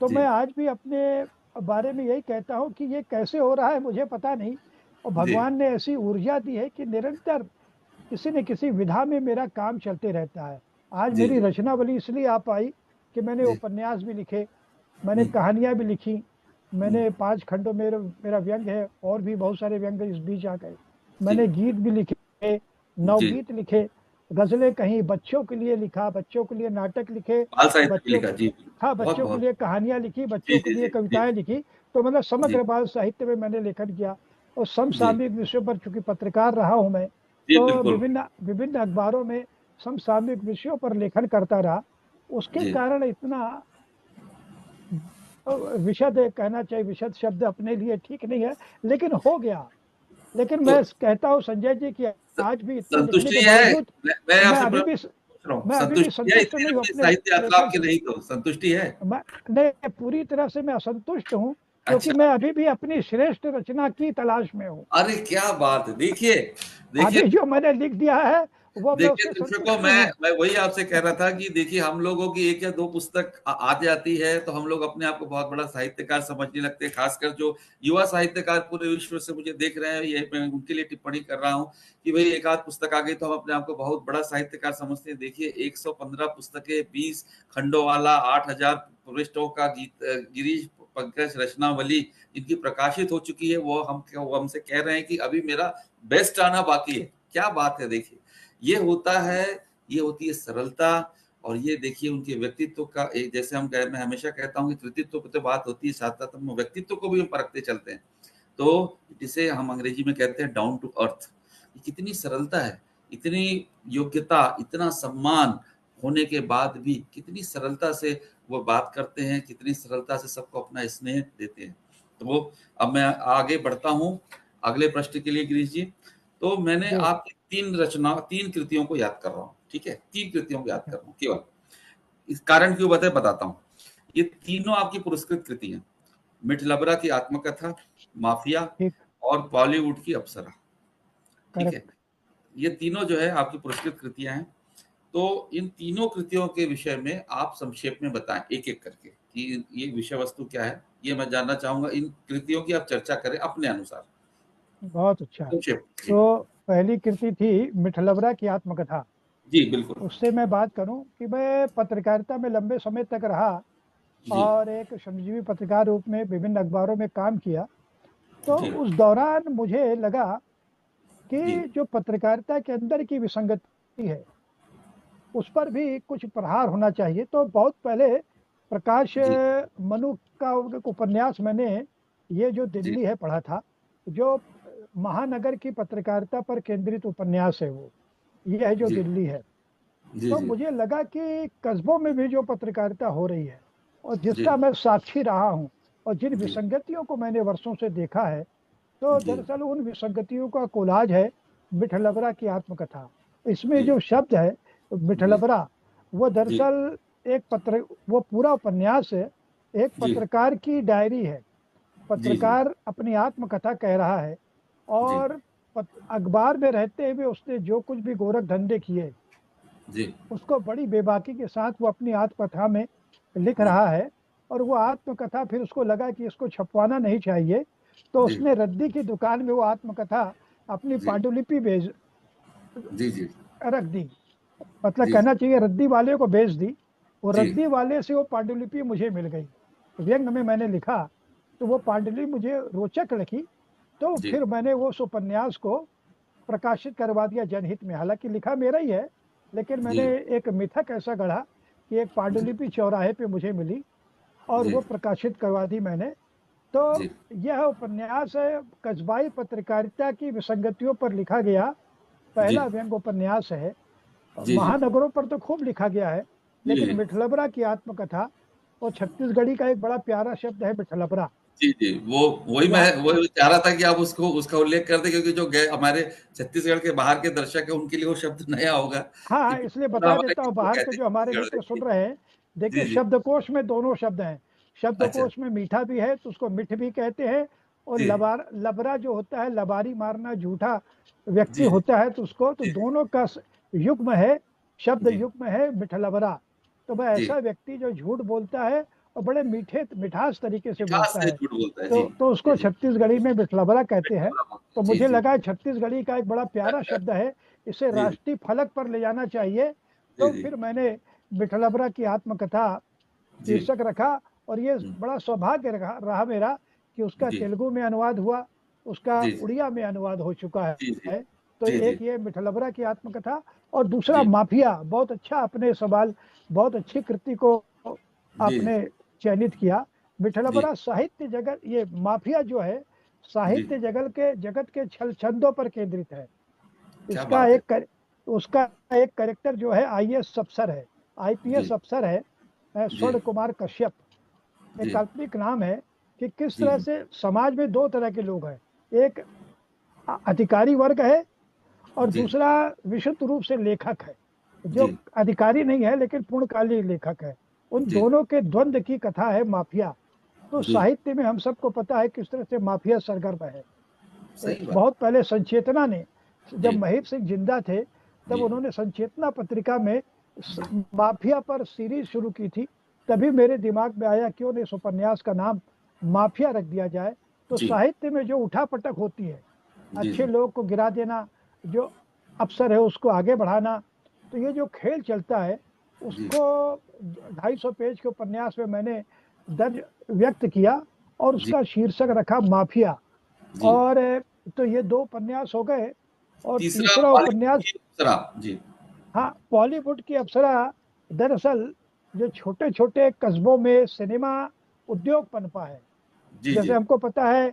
तो जी। मैं आज भी अपने बारे में यही कहता हूँ कि ये कैसे हो रहा है मुझे पता नहीं। और जी। भगवान ने ऐसी ऊर्जा दी है कि निरंतर किसी न किसी विधा में मेरा काम चलते रहता है। आज जी, मेरी जी। रचनावली इसलिए आ पाई कि मैंने जी। उपन्यास भी लिखे, मैंने हुँ, कहानियां भी लिखी, हुँ। मैंने 5 खंडों में मेरा व्यंग्य है, और भी बहुत सारे व्यंग्य इस बीच आ गए। जी। मैंने गीत भी लिखे, जी। नवगीत लिखे, गजलें कहीं बच्चों के लिए लिखा, बच्चों के लिए नाटक लिखे, बाल साहित्य भी बच्चों लिखा। जी। हाँ, बच्चों के बहुत-बहुत। लिए कहानियां लिखी, जी, बच्चों के जी, लिए जी, जी, कविताएं लिखी। तो मतलब जी, समग्र बाल साहित्य में मैंने लेखन किया। और जी। समसामयिक विषयों पर चूंकि पत्रकार रहा हूं मैं, जी, तो बिल्कुल। विभिन्न विभिन्न अखबारों में समसामयिक विषयों पर लेखन करता रहा। उसके जी। कारण इतना विशद कहना चाहिए, विशद शब्द अपने लिए ठीक नहीं है, लेकिन हो गया। लेकिन तो मैं कहता हूँ संजय जी कि स आज भी इतना लिखने के संतुष्टि है? बावजूद मैं मैं आपसे अभी भी पूछ रहा हूँ, मैं अभी भी संतुष्टि है संतुष्ट इतनी नहीं हूँ लंबी अपने साहित्य यात्रा लेखन आपकी से। रही तो संतुष्टि है? मैं नहीं, पूरी तरह से मैं असंतुष्ट हूँ, क्योंकि अच्छा। मैं अभी भी अपनी श्रेष्ठ रचना की तलाश में हूँ। अरे क्या बात है! देखिए देखिए अभी जो मैंने लिख दिया है वो मैं देखिए उससे दर्शकों, संतुष्ट हूँ। मैं वही आपसे कह रहा था कि देखिए हम लोगों की 1 या 2 पुस्तक आ जाती है तो हम लोग अपने आप को बहुत बड़ा साहित्यकार समझने लगते हैं। खासकर जो युवा साहित्यकार पूरे विश्व से मुझे देख रहे हैं, ये मैं उनके लिए टिप्पणी कर रहा हूँ कि भई 1 आध पुस्तक आ गई तो हम अपने आप को बहुत बड़ा साहित्यकार समझते हैं। देखिए 115 पुस्तकें, 20 खंडों वाला, 8000 पृष्ठों का गिरीश पंकज रचनावली जिनकी प्रकाशित हो चुकी है, वो हमसे कह रहे हैं कि अभी मेरा बेस्ट आना बाकी है। क्या बात है देखिए। ये होता है, ये होती है सरलता। और ये देखिए उनके व्यक्तित्व का एक, जैसे मैं हमेशा कहता हूँ कि कृतित्व पे तो बात होती है, साथ-साथ हम व्यक्तित्व को भी हम परखते चलते हैं। तो जिसे हम अंग्रेजी में कहते हैं डाउन टू अर्थ। ये कितनी सरलता है, इतनी योग्यता, इतना सम्मान होने के बाद भी कितनी सरलता से वो बात करते हैं, कितनी सरलता से सबको अपना स्नेह देते हैं। तो अब मैं आगे बढ़ता हूँ अगले प्रश्न के लिए गिरीश जी। तो मैंने जी। आपकी 3 कृतियों को याद कर रहा हूँ, ठीक है? 3 कृतियों को याद कर रहा हूँ केवल। इस कारण क्यों बताता हूँ। ये तीनों आपकी पुरस्कृत कृति हैं। मिठलबरा की आत्मकथा, माफिया ठीक। और बॉलीवुड की अप्सरा, ठीक है? करेक्ट। ये तीनों जो है आपकी पुरस्कृत कृतियाँ हैं। तो इन तीनों कृतियों के विषय में आप संक्षेप में बताएँ एक-एक करके कि ये विषय वस्तु क्या है? ये मैं जानना चाहूँगा। इन कृतियों की आप चर्चा करें अपने अनुसार। बहुत अच्छा। संक्षेप जी। तो पहली कृति थी मिठलवरा की आत्मकथा। जी, बिल्कुल। उससे मैं बात करूं कि मैं पत्रकारिता में लंबे समय तक रहा जी, और एक श्रमजीवी पत्रकार रूप में विभिन्न अखबारों में काम किया। तो जी, उस दौरान मुझे लगा जी, कि जो पत्रकारिता के अंदर की विसंगति है उस पर भी कुछ प्रहार होना चाहिए। तो बहुत पहले प्रकाश जी, मनु का एक उपन्यास मैंने, ये जो जी, दिल्ली है, पढ़ा था। जो महानगर की पत्रकारिता पर केंद्रित उपन्यास है वो, ये है जो जी, दिल्ली है। जी, तो जी, मुझे लगा कि कस्बों में भी जो पत्रकारिता हो रही है और जी, जिसका मैं साक्षी रहा हूँ और जिन जी, विसंगतियों को मैंने वर्षों से देखा है, तो जी, दरअसल उन विसंगतियों का कोलाज है मिठलबरा की आत्मकथा। इसमें जी जो शब्द है जी मिठलबरा, वो जी दरअसल एक पत्र, वो पूरा उपन्यास है, एक जी पत्रकार की डायरी है। जी जी पत्रकार अपनी आत्मकथा कह रहा है, जी और अखबार में रहते हुए उसने जो कुछ भी गोरख धंधे किए, जी उसको बड़ी बेबाकी के साथ वो अपनी आत्मकथा में लिख जी रहा है। और वो आत्मकथा फिर उसको लगा कि इसको छपवाना नहीं चाहिए, तो जी उसने रद्दी की दुकान में वो आत्मकथा अपनी जी पांडुलिपि भेज जी जी रख दी। मतलब जी कहना चाहिए रद्दी वाले को बेच दी। वो जी रद्दी वाले से वो पांडुलिपि मुझे मिल गई, व्यंग में मैंने लिखा। तो वो पांडुलिपि मुझे रोचक लगी, तो जी फिर मैंने वो उस उपन्यास को प्रकाशित करवा दिया जनहित में। हालांकि लिखा मेरा ही है, लेकिन मैंने जी एक मिथक ऐसा गढ़ा कि एक जी पांडुलिपि चौराहे पे मुझे मिली, और जी वो प्रकाशित करवा दी मैंने। तो जी यह उपन्यास है, कस्बाई पत्रकारिता की विसंगतियों पर लिखा गया पहला व्यंग उपन्यास है। जी जी महानगरों पर तो खूब लिखा गया है, लेकिन जी मिठलबरा की आत्मकथा, और छत्तीसगढ़ी का एक बड़ा प्यारा शब्द है मिठलबरा। जी जी वो वही मैं यहाँ वही चाह रहा था कि आप उसको उसका उल्लेख कर दें, क्योंकि जो हमारे छत्तीसगढ़ के बाहर के दर्शक है उनके लिए वो शब्द नया होगा हाँ कि हाँ, इसलिए पिछड़ा बता वाला देता हूँ किसको बाहर के कहते जो हैं हमारे छत्तीसगढ़ मित्र में। सुन रहे हैं। देखिए, जी जी शब्दकोश में दोनों शब्द हैं। अच्छा शब्दकोश में मीठा भी है तो उसको मिठ भी कहते हैं, और जी लबरा जो होता है, लबारी मारना, झूठा व्यक्ति जी जी होता है, तो उसको, तो जी दोनों का युग्म है, शब्द जी युग्म है मिठलबरा। तो वह जी ऐसा व्यक्ति जो झूठ बोलता है और बड़े मीठे मिठास तरीके से मिठास बोलता से है, झूठ बोलता है। जी तो जी उसको जी छत्तीसगढ़ी में मिठलबरा कहते हैं। तो जी मुझे जी लगा छत्तीसगढ़ी का एक बड़ा प्यारा शब्द है, इसे जी राष्ट्रीय फलक पर ले जाना चाहिए। जी तो जी फिर मैंने मिठलबरा की आत्मकथा जी शीर्षक रखा। और ये हम्म, बड़ा सौभाग्य रहा मेरा कि उसका जी तेलुगु में अनुवाद हुआ, उसका जी उड़िया में अनुवाद हो चुका जी जी है। तो जी जी एक ये मिठलबरा की आत्मकथा, और दूसरा जी माफिया, बहुत अच्छा आपने सवाल, बहुत अच्छी कृति को जी आपने चयनित किया। जी मिठलबरा साहित्य जगत, ये माफिया जो है, जी साहित्य जगत के छल छंदों पर केंद्रित है। क्या इसका बात है। उसका एक करेक्टर जो है आईएएस अफसर है, आईपीएस जी अफसर है, जी स्वर्ण कुमार कश्यप। एक जी काल्पनिक नाम है कि किस जी तरह से समाज में दो तरह के लोग हैं। एक अधिकारी वर्ग है, और जी दूसरा विशुद्ध रूप से लेखक है, जो जी अधिकारी नहीं है लेकिन पूर्णकालिक लेखक है। उन जी दोनों के द्वंद्व की कथा है माफिया। तो जी साहित्य में हम सबको पता है किस तरह से माफिया सरगर्म है। सही बात। बहुत पहले संचेतना ने, जब जी महेश सिंह जिंदा थे, तब जी उन्होंने संचेतना पत्रिका में माफिया पर सीरीज शुरू की थी। तभी मेरे दिमाग में आया क्यों नहीं इस उपन्यास का नाम माफिया रख दिया जाए। तो जी साहित्य में जो उठापटक होती है, जी अच्छे लोग को गिरा देना, जो अफसर है उसको आगे बढ़ाना, तो ये जो खेल चलता है, जी उसको 250 पेज के उपन्यास में मैंने दर्ज व्यक्त किया, और जी उसका शीर्षक रखा माफिया। जी और तो ये दो उपन्यास हो गए। और तीसरा तीसरा बॉलीवुड उपन्यास, की अप्सरा। जी हाँ, बॉलीवुड की अप्सरा। दरअसल जो छोटे छोटे कस्बों में सिनेमा उद्योग पनपा है, जी जैसे जी हमको पता है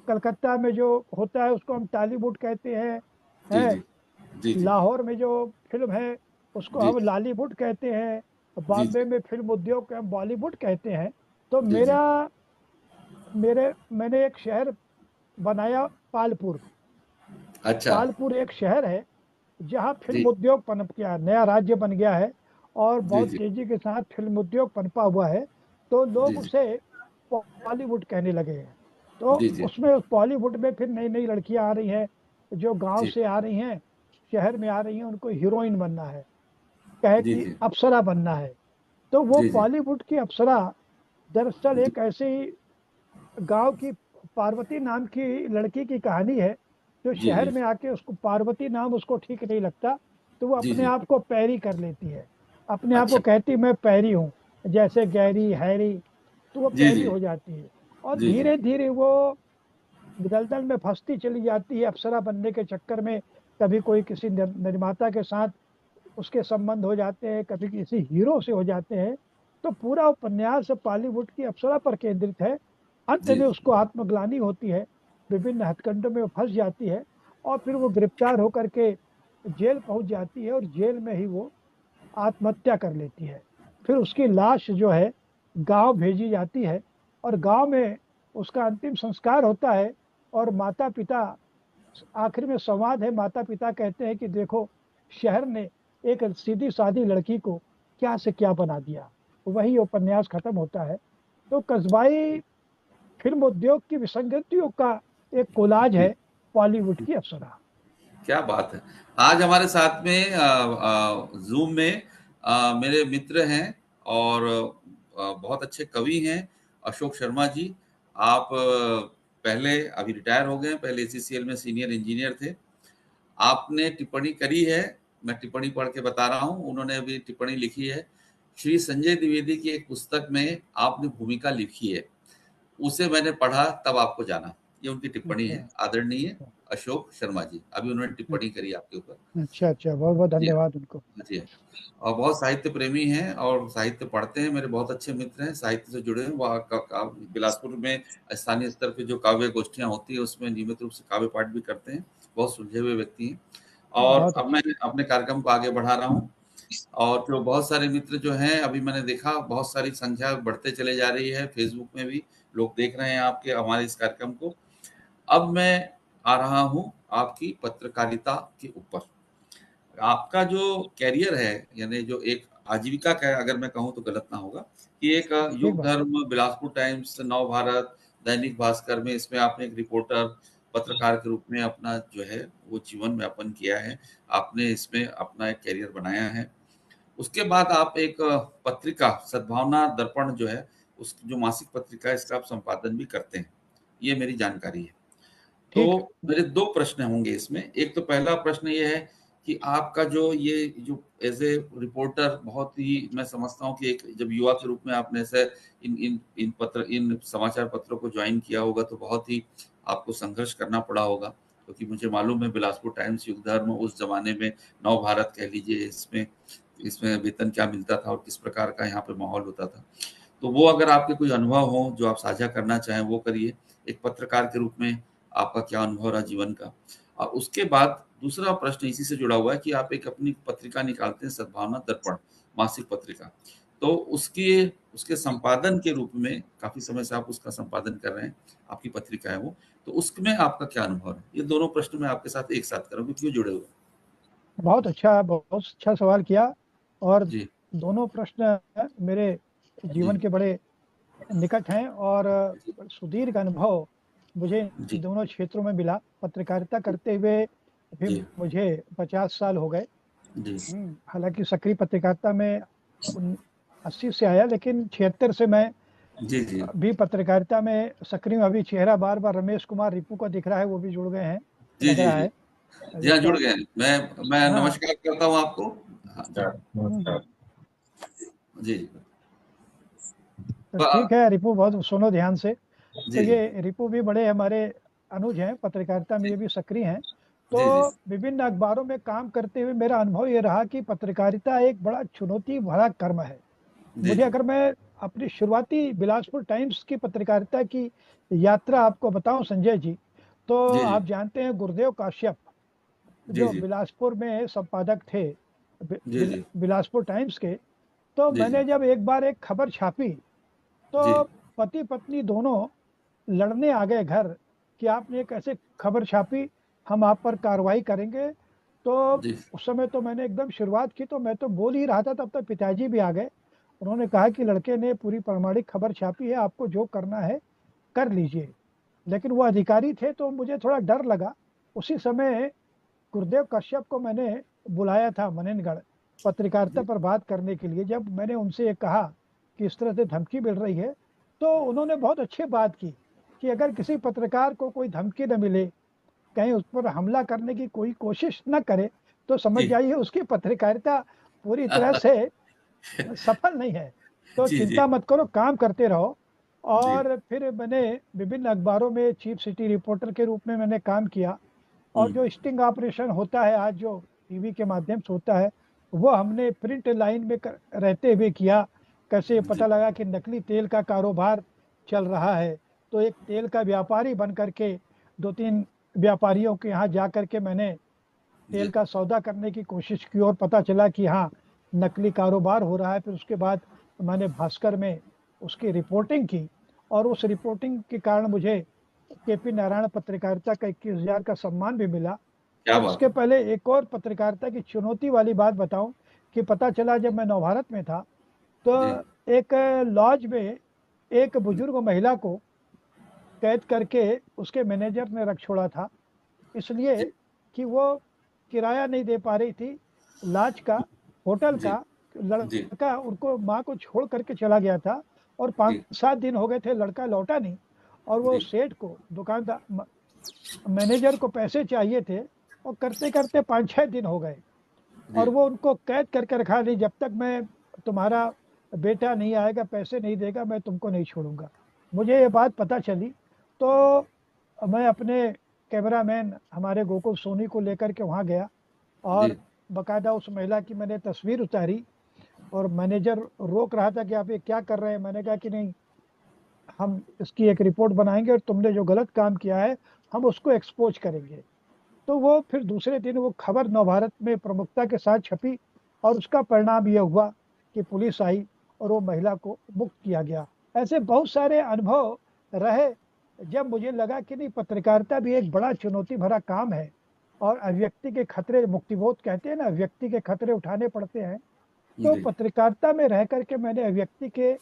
कलकत्ता में जो होता है उसको हम टॉलीवुड कहते जी हैं। जी जी जी लाहौर में जो फिल्म है उसको जी हम लॉलीवुड कहते हैं। जी बॉम्बे जी में फिल्म उद्योग को हम बॉलीवुड कहते हैं। तो जी जी मैंने एक शहर बनाया, पालपुर। अच्छा। पालपुर एक शहर है जहाँ जी फिल्म उद्योग पनप गया, नया राज्य बन गया है, और जी बहुत जी तेजी के साथ फिल्म उद्योग पनपा हुआ है। तो जी लोग जी उसे बॉलीवुड कहने लगे हैं। तो जी जी उसमें उस बॉलीवुड में फिर नई नई लड़कियां आ रही हैं, जो गांव जी से आ रही हैं, शहर में आ रही हैं, उनको हीरोइन बनना है, कहे जी कि जी अप्सरा बनना है। तो वो जी बॉलीवुड की अप्सरा दरअसल जी एक ऐसी गांव की पार्वती नाम की लड़की की कहानी है, जो जी शहर जी में आके, उसको पार्वती नाम उसको ठीक नहीं लगता, तो वो जी अपने जी आप को पैरी कर लेती है। अपने आप को अच्छा। कहती मैं पैरी हूँ, जैसे गैरी हैरी। तो वो जी पैरी जी हो जाती है, और जी जी धीरे धीरे वो दलदल में फंसती चली जाती है अप्सरा बनने के चक्कर में। कभी कोई किसी निर्माता के साथ उसके संबंध हो जाते हैं, कभी किसी हीरो से हो जाते हैं। तो पूरा उपन्यास बॉलीवुड की अप्सरा पर केंद्रित है। अंत जी में उसको आत्मग्लानि होती है, विभिन्न हथकंडों में वो फंस जाती है, और फिर वो गिरफ्तार होकर के जेल पहुंच जाती है, और जेल में ही वो आत्महत्या कर लेती है। फिर उसकी लाश जो है गांव भेजी जाती है, और गांव में उसका अंतिम संस्कार होता है, और माता पिता आखिर में संवाद है, माता पिता कहते हैं कि देखो शहर ने एक सीधी सादी लड़की को क्या से क्या बना दिया, वही उपन्यास खत्म होता है। तो कस्बाई फिल्म उद्योग की विसंगतियों का एक कोलाज है बॉलीवुड की अप्सरा। क्या बात है। आज हमारे साथ में जूम में मेरे मित्र हैं और बहुत अच्छे कवि हैं, अशोक शर्मा जी। आप पहले अभी रिटायर हो गए, पहले एचईसीएल में सीनियर इंजीनियर थे। आपने टिप्पणी करी है, मैं टिप्पणी पढ़ के बता रहा हूँ। उन्होंने अभी टिप्पणी लिखी है, श्री संजय द्विवेदी की एक पुस्तक में आपने भूमिका लिखी है, उसे मैंने पढ़ा तब आपको जाना। ये उनकी टिप्पणी है, अच्छा आदरणीय अशोक शर्मा जी। अभी उन्होंने टिप्पणी करी आपके ऊपर। अच्छा अच्छा, बहुत बहुत जी धन्यवाद उनको। जी। और बहुत साहित्य प्रेमी हैं और साहित्य पढ़ते हैं। मेरे बहुत अच्छे मित्र हैं, साहित्य से जुड़े हैं। वहाँ बिलासपुर में स्थानीय स्तर पे जो काव्य गोष्ठियां होती है उसमें नियमित रूप से काव्य पाठ भी करते हैं। बहुत सुलझे हुए व्यक्ति हैं। और बहुत अब अच्छा। मैं अपने कार्यक्रम को आगे बढ़ा रहा हूँ। और जो बहुत सारे मित्र जो हैं, अभी मैंने देखा बहुत सारी संख्या बढ़ते चले जा रही है। फेसबुक में भी लोग देख रहे हैं आपके हमारे इस कार्यक्रम को। अब मैं आ रहा हूँ आपकी पत्रकारिता के ऊपर। आपका जो कैरियर है, यानी जो एक आजीविका का, अगर मैं कहूँ तो गलत ना होगा, कि एक ठीक युग बात। धर्म, बिलासपुर टाइम्स, नव भारत, दैनिक भास्कर में इसमें आपने एक रिपोर्टर, पत्रकार के रूप में अपना जो है वो जीवन यापन किया है। आपने इसमें अपना एक कैरियर बनाया है। उसके बाद आप एक पत्रिका सद्भावना दर्पण जो है, उस जो मासिक पत्रिका है, इसका आप संपादन भी करते हैं, ये मेरी जानकारी है। ठीक है। तो मेरे 2 प्रश्न होंगे इसमें। एक तो पहला प्रश्न ये है कि आपका जो ये जो एज़ ए रिपोर्टर, बहुत ही मैं समझता हूँ कि एक जब युवा के रूप में आपने ऐसे इन समाचार पत्रों को जॉइन किया होगा तो बहुत ही आपको संघर्ष करना पड़ा होगा। क्योंकि मुझे मालूम है बिलासपुर टाइम्स, युगधर्म, उस ज़माने में नव भारत कह लीजिए, इसमें इसमें वेतन क्या मिलता था और किस प्रकार का यहाँ पे माहौल होता था। तो वो अगर आपके कोई अनुभव हो जो आप साझा करना चाहें वो करिए। एक पत्रकार के रूप में आपका क्या अनुभव रहा जीवन का। और उसके बाद दूसरा प्रश्न इसी से जुड़ा हुआ है कि आप एक अपनी पत्रिका निकालते हैं, सद्भावना दर्पण मासिक पत्रिका। तो उसके उसके संपादन के रूप में काफी समय से आप उसका संपादन कर रहे हैं, आपकी पत्रिका है वो। तो उसमें आपका क्या अनुभव है? ये दोनों प्रश्न मैं आपके साथ एक साथ करूँ क्योंकि ये जुड़े हुए बहुत अच्छा सवाल किया। और हैं। जी दोनों प्रश्न मेरे जी जीवन के बड़े निकट हैं। और जी सुदीर्घ अनुभव मुझे इन जी दोनों क्षेत्रों में मिला। पत्रकारिता करते हुए अभी जी मुझे 50 साल हो गए। जी हालांकि सक्रिय पत्रकारिता में 80 से आया, लेकिन 76 से मैं जी जी भी पत्रकारिता में सक्रिय हूं। अभी चेहरा बार बार रमेश कुमार रिपू का दिख रहा है, वो भी जुड़ गए हैं जी लग जी रहा जी है। जी हाँ, जुड़ जिसका गए हैं। मैं हाँ। नमस्कार करता हूँ आपको। हाँ जी नमस्कार नमस्कार। हम्म, जी जी। तो तो ठीक है रिपू, बहुत सुनो ध्यान से। तो जी जी ये रिपू भी बड़े हमारे अनुज हैं, पत्रकारिता में जी ये भी सक्रिय हैं। तो जी जी विभिन्न अखबारों में काम करते हुए मेरा अनुभव ये रहा कि पत्रकारिता एक बड़ा चुनौती भरा कर्म है। जी मुझे जी अगर मैं अपनी शुरुआती बिलासपुर टाइम्स की पत्रकारिता की यात्रा आपको बताऊं संजय जी, तो जी जी आप जानते हैं गुरुदेव काश्यप जी जो जी बिलासपुर में संपादक थे जी जी बिलासपुर टाइम्स के। तो जी जी मैंने जब एक बार एक खबर छापी, जी तो पति पत्नी दोनों लड़ने आ गए घर कि आपने एक ऐसे खबर छापी, हम आप पर कार्रवाई करेंगे। तो जी उस समय तो मैंने एकदम शुरुआत की, तो मैं तो बोल ही रहा था, तब तक पिताजी भी आ गए। उन्होंने कहा कि लड़के ने पूरी प्रामाणिक खबर छापी है, आपको जो करना है कर लीजिए। लेकिन वो अधिकारी थे तो मुझे थोड़ा डर लगा। उसी समय गुरुदेव कश्यप को मैंने बुलाया था मनेनगढ़ पत्रकारिता जी पर बात करने के लिए। जब मैंने उनसे ये कहा कि इस तरह से धमकी मिल रही है, तो उन्होंने बहुत अच्छी बात की कि अगर किसी पत्रकार को कोई धमकी न मिले, कहीं उस पर हमला करने की कोई कोशिश न करे, तो समझ जी जाइए उसकी पत्रकारिता पूरी तरह से सफल नहीं है। तो जी जी चिंता मत करो, काम करते रहो। जी और फिर मैंने विभिन्न अखबारों में चीफ सिटी रिपोर्टर के रूप में मैंने काम किया। और जो स्टिंग ऑपरेशन होता है आज, जो टीवी के माध्यम से होता है, वो हमने प्रिंट लाइन में रहते हुए किया। कैसे जी पता लगा कि नकली तेल का कारोबार चल रहा है, तो एक तेल का व्यापारी बन करके 2-3 व्यापारियों के यहाँ जा करके मैंने तेल जी का सौदा करने की कोशिश की, और पता चला कि हाँ, नकली कारोबार हो रहा है। फिर उसके बाद मैंने भास्कर में उसकी रिपोर्टिंग की, और उस रिपोर्टिंग के कारण मुझे केपी नारायण पत्रकारिता का 21,000 का सम्मान भी मिला। क्या और बात इसके है। पहले एक और पत्रकारिता की चुनौती वाली बात बताऊं कि पता चला जब मैं नवभारत में था तो जी एक लॉज में एक बुजुर्ग महिला को कैद करके उसके मैनेजर ने रख छोड़ा था, इसलिए जी कि वो किराया नहीं दे पा रही थी लॉज का, होटल जी का। जी लड़का उनको माँ को छोड़ करके चला गया था और जी 5-7 दिन हो गए थे, लड़का लौटा नहीं। और वो जी सेठ को, दुकानदार, मैनेजर को पैसे चाहिए थे और करते करते 5-6 दिन हो गए जी और वो उनको कैद करके रखा, नहीं जब तक मैं, तुम्हारा बेटा नहीं आएगा पैसे नहीं देगा मैं तुमको नहीं छोड़ूंगा। मुझे ये बात पता चली तो मैं अपने कैमरामैन हमारे गोकुल सोनी को लेकर के वहाँ गया जी और बकायदा उस महिला की मैंने तस्वीर उतारी। और मैनेजर रोक रहा था कि आप ये क्या कर रहे हैं, मैंने कहा कि नहीं, हम इसकी एक रिपोर्ट बनाएंगे और तुमने जो गलत काम किया है हम उसको एक्सपोज करेंगे। तो वो फिर दूसरे दिन वो खबर नवभारत में प्रमुखता के साथ छपी और उसका परिणाम यह हुआ कि पुलिस आई और वो महिला को मुक्त किया गया। ऐसे बहुत सारे अनुभव रहे जब मुझे लगा कि नहीं, पत्रकारिता भी एक बड़ा चुनौती भरा काम है और अभिव्यक्ति के खतरे, मुक्तिबोध कहते हैं ना, व्यक्ति के खतरे उठाने पड़ते हैं। तो जी पत्रकारिता में रह करके मैंने अभिव्यक्ति के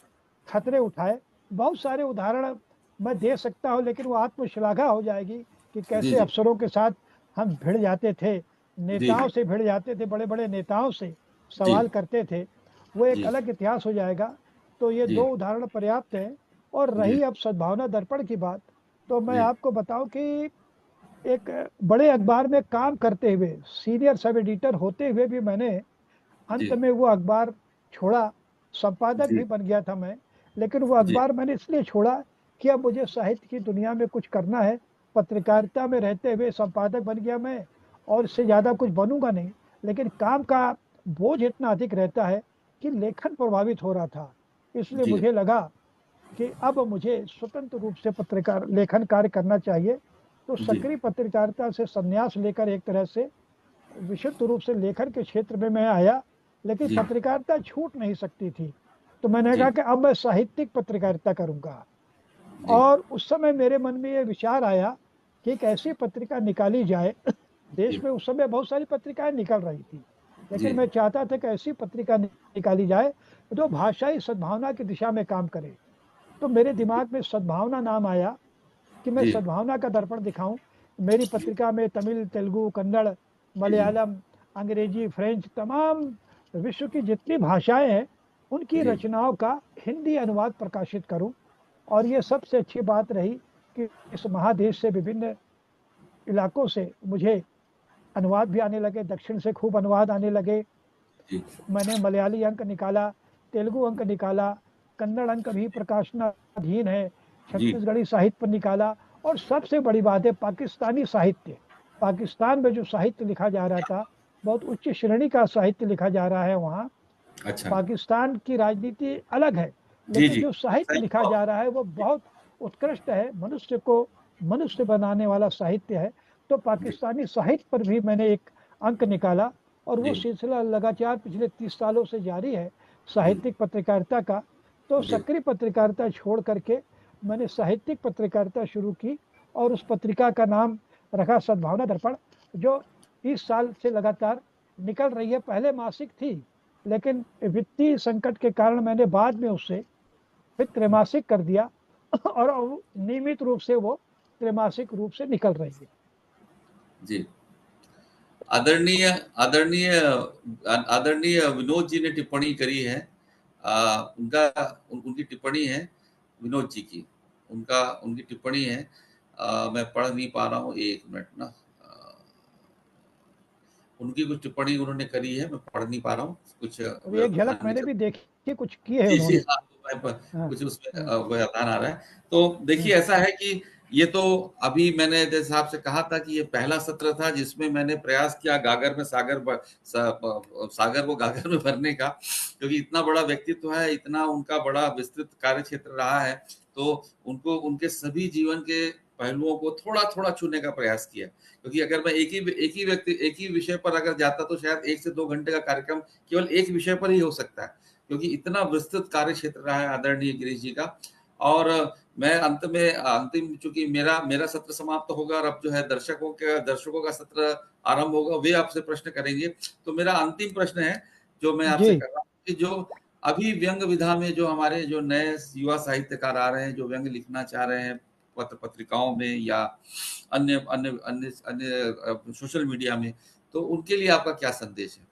खतरे उठाए। बहुत सारे उदाहरण मैं दे सकता हूँ लेकिन वो आत्मश्लाघा हो जाएगी कि जी कैसे जी अफसरों के साथ हम भिड़ जाते थे, जी नेताओं से भिड़ जाते थे, बड़े बड़े नेताओं से जी सवाल करते थे। वो एक जी अलग इतिहास हो जाएगा। तो ये जी दो उदाहरण पर्याप्त हैं। और जी रही अब सद्भावना दर्पण की बात, तो मैं जी आपको बताऊं कि एक बड़े अखबार में काम करते हुए, सीनियर सब एडिटर होते हुए भी मैंने अंत जी में वो अखबार छोड़ा। संपादक जी भी बन गया था मैं, लेकिन वो जी अखबार मैंने इसलिए छोड़ा कि अब मुझे साहित्य की दुनिया में कुछ करना है। पत्रकारिता में रहते हुए संपादक बन गया मैं और इससे ज़्यादा कुछ बनूंगा नहीं, लेकिन काम का बोझ इतना अधिक रहता है कि लेखन प्रभावित हो रहा था। इसलिए जी मुझे लगा कि अब मुझे स्वतंत्र रूप से पत्रकार लेखन कार्य करना चाहिए। तो जी सक्रिय पत्रकारिता से संन्यास लेकर एक तरह से विशुद्ध रूप से लेखन के क्षेत्र में मैं आया, लेकिन जी पत्रकारिता छूट नहीं सकती थी। तो मैंने जी कहा कि अब मैं साहित्यिक पत्रकारिता करूंगा। जी और उस समय मेरे मन में ये विचार आया कि एक ऐसी पत्रिका निकाली जाए। देश जी में उस समय बहुत सारी पत्रिकाएं निकल रही थी, जी लेकिन मैं चाहता था कि ऐसी पत्रिका निकाली जाए जो भाषाई सद्भावना की दिशा में काम करे। तो मेरे दिमाग में सद्भावना नाम आया कि मैं जी सद्भावना का दर्पण दिखाऊं। मेरी पत्रिका में तमिल, तेलुगु, कन्नड़, जी मलयालम, अंग्रेजी, फ्रेंच, तमाम विश्व की जितनी भाषाएं हैं उनकी जी रचनाओं का हिंदी अनुवाद प्रकाशित करूं। और ये सबसे अच्छी बात रही कि इस महादेश से, विभिन्न इलाकों से मुझे अनुवाद भी आने लगे, दक्षिण से खूब अनुवाद आने लगे। जी मैंने मलयाली अंक निकाला, तेलुगु अंक निकाला, कन्नड़ अंक भी प्रकाशनाधीन है, जी छत्तीसगढ़ी साहित्य पर निकाला। और सबसे बड़ी बात है पाकिस्तानी साहित्य। पाकिस्तान में जो साहित्य लिखा जा रहा था, बहुत उच्च श्रेणी का साहित्य लिखा जा रहा है वहाँ। अच्छा पाकिस्तान की राजनीति अलग है, जी लेकिन जी जो साहित्य सही लिखा कहा। जा रहा है वो बहुत उत्कृष्ट है, मनुष्य को मनुष्य बनाने वाला साहित्य है। तो जी पाकिस्तानी साहित्य पर भी मैंने एक अंक निकाला और वो जी सिलसिला लगातार पिछले 30 सालों से जारी है जी साहित्यिक पत्रकारिता का। तो जी सक्रिय पत्रकारिता छोड़ करके मैंने साहित्यिक पत्रकारिता शुरू की और उस पत्रिका का नाम रखा सद्भावना दर्पण, जो 30 साल से लगातार निकल रही है। पहले मासिक थी, लेकिन वित्तीय संकट के कारण मैंने बाद में उससे फिर त्रैमासिक कर दिया और अब नियमित रूप से वो त्रैमासिक रूप से निकल रही है। जी आदरणीय आदरणीय आदरणीय विनोद जी ने टिप्पणी करी है। उनकी टिप्पणी है विनोद जी की। उनकी टिप्पणी है। मैं पढ़ नहीं पा रहा हूँ, एक मिनट ना। उनकी कुछ टिप्पणी उन्होंने करी है, मैं पढ़ नहीं पा रहा हूँ, कुछ अब एक झलक व्यवधान मैंने चल। भी देखी, कुछ किए है जी, जी, उन्होंने। हाँ, हाँ, कुछ उसमें हाँ, व्यवधान आ रहा है। तो देखिए, हाँ, ऐसा है कि ये तो अभी मैंने जैसे आपसे कहा था कि ये पहला सत्र था जिसमें मैंने प्रयास किया गागर में सागर को गागर में भरने का, क्योंकि इतना बड़ा व्यक्तित्व है, इतना उनका बड़ा विस्तृत कार्य क्षेत्र रहा है, तो उनको उनके सभी जीवन के पहलुओं को थोड़ा-थोड़ा छूने का प्रयास किया। क्योंकि अगर मैं एक ही विषय पर अगर जाता तो शायद 1 से 2 घंटे का कार्यक्रम केवल एक विषय पर ही हो सकता है। क्योंकि इतना विस्तृत कार्य क्षेत्र रहा है आदरणीय गिरीश जी का। और मैं अंत में अंतिम, चूंकि मेरा मेरा सत्र समाप्त होगा और अब जो है दर्शकों का सत्र आरंभ होगा, वे आपसे प्रश्न करेंगे। तो मेरा अंतिम प्रश्न है जो मैं आपसे जी कर रहा हूँ कि जो अभी व्यंग विधा में जो हमारे जो नए युवा साहित्यकार आ रहे हैं, जो व्यंग लिखना चाह रहे हैं पत्र पत्रिकाओं में या अन्य अन्य अन्य अन्य सोशल मीडिया में, तो उनके लिए आपका क्या संदेश है?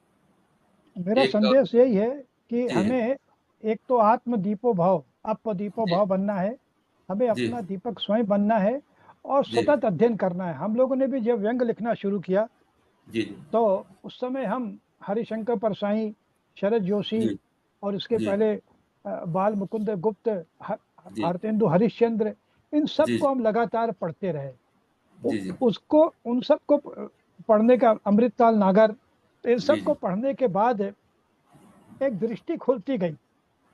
मेरा एक संदेश यही है कि जी हमें एक तो आत्म दीपो भव, अपदीपो जी भव बनना है। हमें जी अपना दीपक स्वयं बनना है और जी सतत अध्ययन करना है। हम लोगों ने भी जब व्यंग लिखना शुरू किया जी तो उस समय हम हरिशंकर परसाई, शरद जोशी जी और इसके जी पहले बाल मुकुंद गुप्त, जी भारतेंदु हरिश्चंद्र, इन सब जी को हम लगातार पढ़ते रहे। जी जी उसको उन सबको पढ़ने का, अमृतलाल नागर, तो इन जी सबको पढ़ने के बाद एक दृष्टि खुलती गई।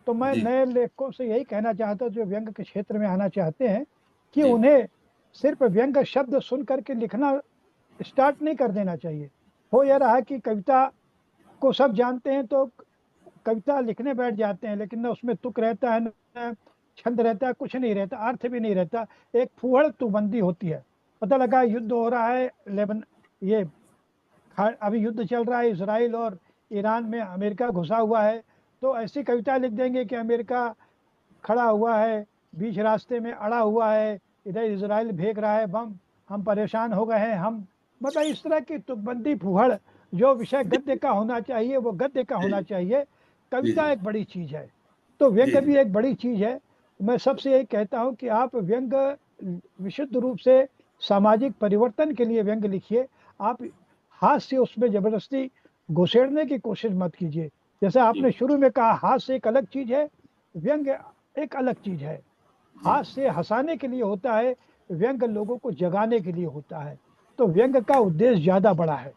तो मैं जी नए लेखकों से यही कहना चाहता हूं जो व्यंग के क्षेत्र में आना चाहते हैं कि जी उन्हें सिर्फ व्यंग शब्द सुन करके लिखना स्टार्ट नहीं कर देना चाहिए। हो यह रहा है कि कविता को सब जानते हैं तो कविता लिखने बैठ जाते हैं, लेकिन न उसमें तुक रहता है, न छंद रहता है, कुछ नहीं रहता, अर्थ भी नहीं रहता। एक फूहड़ तुकबंदी होती है। पता लगा युद्ध हो रहा है, लेबन ये अभी युद्ध चल रहा है इसराइल और ईरान में, अमेरिका घुसा हुआ है, तो ऐसी कविता लिख देंगे कि अमेरिका खड़ा हुआ है, बीच रास्ते में अड़ा हुआ है, इधर इसराइल फेंक रहा है बम, हम परेशान हो गए हैं हम। मतलब इस तरह की तुकबंदी फूहड़, जो विषय गद्य का होना चाहिए वो गद्य का होना चाहिए। जी कविता जी एक बड़ी चीज है, तो व्यंग जी भी एक बड़ी चीज है। मैं सबसे यही कहता हूं कि आप व्यंग विशुद्ध रूप से सामाजिक परिवर्तन के लिए व्यंग लिखिए। आप हास्य उसमें जबरदस्ती घुसेड़ने की कोशिश मत कीजिए। जैसे जी आपने शुरू में कहा, हास्य एक अलग चीज है, व्यंग एक अलग चीज है। जी हास्य हंसाने के लिए होता है, व्यंग लोगों को जगाने के लिए होता है। तो व्यंग का उद्देश्य ज्यादा बड़ा है।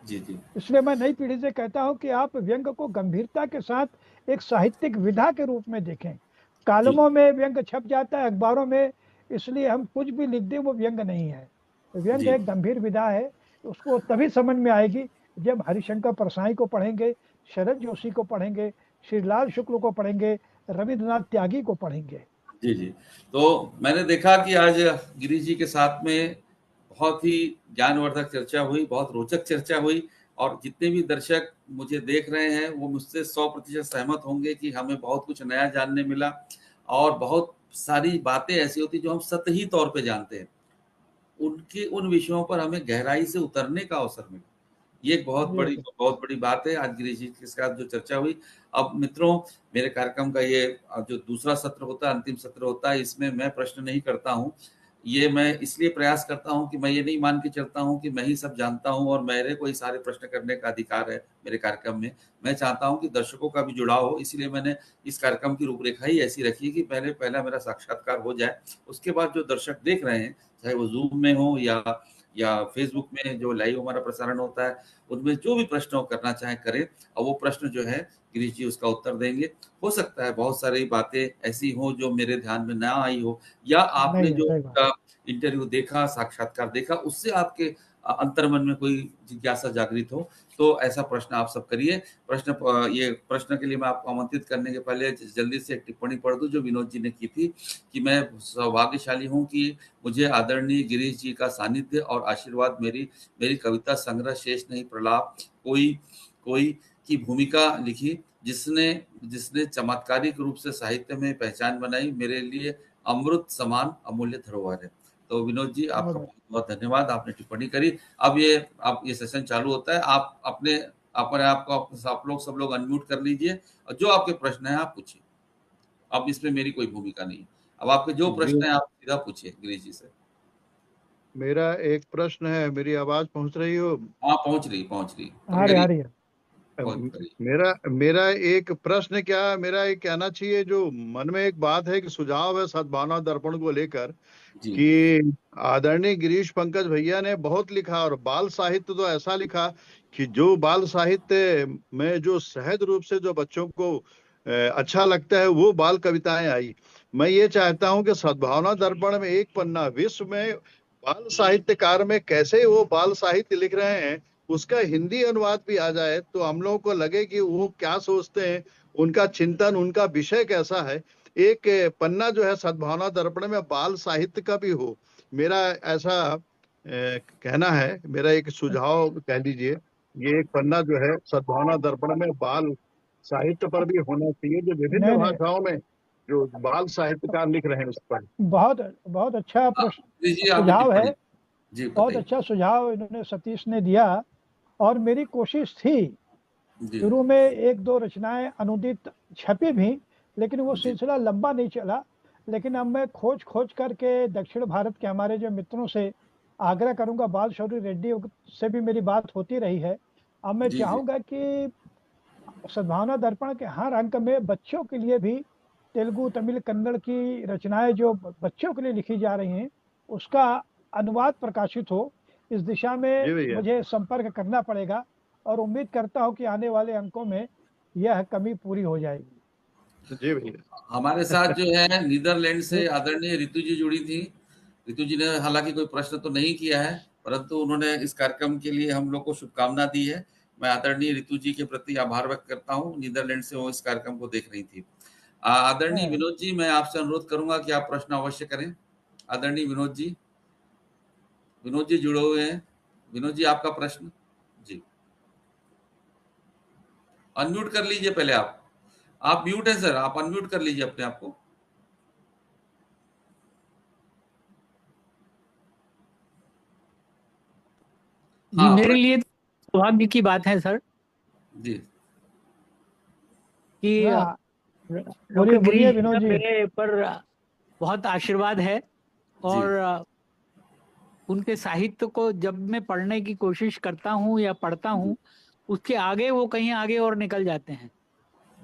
जी जी इसलिए मैं नई पीढ़ी से कहता हूं कि आप व्यंग को गंभीरता के साथ एक साहित्यिक विधा के रूप में देखें। जी कालमों में व्यंग छप जाता है, अखबारों में, इसलिए हम कुछ भी लिख दें वो व्यंग नहीं है। व्यंग जी एक गंभीर विधा है। उसको तभी समझ में आएगी जब हरिशंकर परसाई को पढ़ेंगे, शरद जोशी को पढ़ेंगे, श्रीलाल शुक्ल को पढ़ेंगे, रविन्द्रनाथ त्यागी को पढ़ेंगे। जी जी। तो मैंने देखा कि आज गिरीश जी के साथ में बहुत ही ज्ञानवर्धक चर्चा हुई, बहुत रोचक चर्चा हुई, और जितने भी दर्शक मुझे देख रहे हैं वो मुझसे 100% सहमत होंगे कि हमें बहुत कुछ नया जानने मिला, और बहुत सारी बातें ऐसी होती जो हम सतही तौर पे जानते हैं, उनके उन विषयों पर हमें गहराई से उतरने का अवसर मिला। ये एक जी सर। बहुत बड़ी बात है आज गिरीश जी के साथ जो चर्चा हुई। अब मित्रों, मेरे कार्यक्रम का ये जो दूसरा सत्र होता है, अंतिम सत्र होता है, इसमें मैं प्रश्न नहीं करता हूँ। ये मैं इसलिए प्रयास करता हूँ कि मैं ये नहीं मान के चलता हूँ कि मैं ही सब जानता हूँ और मेरे को ही सारे प्रश्न करने का अधिकार है मेरे कार्यक्रम में। मैं चाहता हूँ कि दर्शकों का भी जुड़ाव हो, इसलिए मैंने इस कार्यक्रम की रूपरेखा ही ऐसी रखी है कि पहला मेरा साक्षात्कार हो जाए, उसके बाद जो दर्शक देख रहे हैं, चाहे वो ज़ूम में हो या फेसबुक में जो लाइव हमारा प्रसारण होता है, उनमें जो भी प्रश्न वो करना चाहें करें, और वो प्रश्न जो है गिरीश जी उसका उत्तर देंगे। हो सकता है बहुत सारी बातें ऐसी हों जो मेरे ध्यान में ना आई हो, या आपने नहीं है, जो सही बात। उनका इंटरव्यू देखा, साक्षात्कार देखा, उससे आपके अंतर्मन में कोई जिज्ञासा जागृत हो, तो ऐसा प्रश्न आप सब करिए। ये प्रश्न के लिए मैं आपको आमंत्रित करने के पहले जल्दी से एक टिप्पणी पढ़ दूं जो विनोद जी ने की थी, कि मैं सौभाग्यशाली हूं कि मुझे आदरणीय गिरीश जी का सानिध्य और आशीर्वाद मेरी कविता संग्रह शेष नहीं प्रलाप कोई कोई की भूमिका लिखी, जिसने जिसने चमत्कारिक रूप से साहित्य में पहचान बनाई, मेरे लिए अमृत समान अमूल्य धरोहर है। तो विनोद जी, आपका बहुत बहुत बहुत धन्यवाद, आपने टिप्पणी करी। अब ये सेशन चालू होता है, आप अपने अपने आप को आप लोग सब लोग अनम्यूट कर लीजिए, और जो आपके प्रश्न है आप पूछिए। अब इसमें मेरी कोई भूमिका नहीं है। अब आपके जो जी, प्रश्न है आप सीधा पूछिए गिरीश जी से। मेरा एक प्रश्न है। मेरी आवाज पहुंच रही हो? हाँ, पहुंच रही, अब आ करिए, रही है। करिए। मेरा मेरा एक प्रश्न, क्या मेरा एक कहना चाहिए, जो मन में एक बात है कि सुझाव है सद्भावना दर्पण को लेकर, जी कि आदरणीय गिरीश पंकज भैया ने बहुत लिखा, और बाल साहित्य तो ऐसा लिखा कि जो बाल साहित्य में जो सहज रूप से जो बच्चों को अच्छा लगता है वो बाल कविताएं आई। मैं ये चाहता हूं कि सद्भावना दर्पण में एक पन्ना विश्व में बाल साहित्यकार में कैसे वो बाल साहित्य लिख रहे हैं उसका हिंदी अनुवाद भी आ जाए, तो हम लोगों को लगे कि वो क्या सोचते हैं, उनका चिंतन, उनका विषय कैसा है। एक पन्ना जो है सद्भावना दर्पण में बाल साहित्य का भी हो। मेरा ऐसा कहना है, मेरा एक सुझाव कह लीजिए, ये एक पन्ना जो है सद्भावना दर्पण में बाल साहित्य पर भी होना चाहिए, जो विभिन्न नहीं नहीं, भाषाओं में जो बाल साहित्यकार लिख रहे हैं उस पर। बहुत बहुत अच्छा प्रश्न जी आपने सुझाव है, टिप्पणी जी बहुत बताइए। अच्छा सुझाव इन्होंने सतीश ने दिया। और मेरी कोशिश थी, जी शुरू में एक दो रचनाएं अनुदित छपी भी, लेकिन वो जी सिलसिला लंबा नहीं चला। लेकिन अब मैं खोज खोज करके दक्षिण भारत के हमारे जो मित्रों से आग्रह करूंगा, बाल शौरी रेड्डी से भी मेरी बात होती रही है। अब मैं जी जी चाहूंगा कि सद्भावना दर्पण के हर अंक में बच्चों के लिए भी तेलुगु तमिल कन्नड़ की रचनाएं जो बच्चों के लिए लिखी जा रही हैं उसका अनुवाद प्रकाशित हो। इस दिशा में जी भैया। मुझे संपर्क करना पड़ेगा और उम्मीद करता हूं कि आने वाले अंकों में यह कमी पूरी हो जाएगी। जी भैया। हमारे साथ जो है नीदरलैंड जी से आदरणीय रितु जी जुड़ी थी। रितु जी ने हालांकि कोई प्रश्न तो नहीं किया है, परंतु उन्होंने इस कार्यक्रम के लिए हम लोग को शुभकामना दी है। मैं आदरणीय रितु जी के प्रति आभार व्यक्त करता हूँ। नीदरलैंड से वो इस कार्यक्रम को देख रही थी। आदरणीय हाँ, विनोद जी, मैं आपसे अनुरोध करूंगा कि आप प्रश्न अवश्य करें। आदरणीय विनोद जी, विनोद जी जुड़े हुए हैं। विनोद जी आपका प्रश्न जी, अनम्यूट कर लीजिए पहले। आप म्यूट है सर, आप अनम्यूट कर लीजिए अपने आप को। जी, हाँ मेरे लिए सौभाग्य की बात है सर जी कि हाँ, डॉक्टर बोलिए बोलिए गिरीश जी विनोद का जी। मेरे पर बहुत आशीर्वाद है। जी और उनके साहित्य को जब मैं पढ़ने की कोशिश करता हूँ या पढ़ता जी हूँ, उसके आगे वो कहीं आगे और निकल जाते हैं।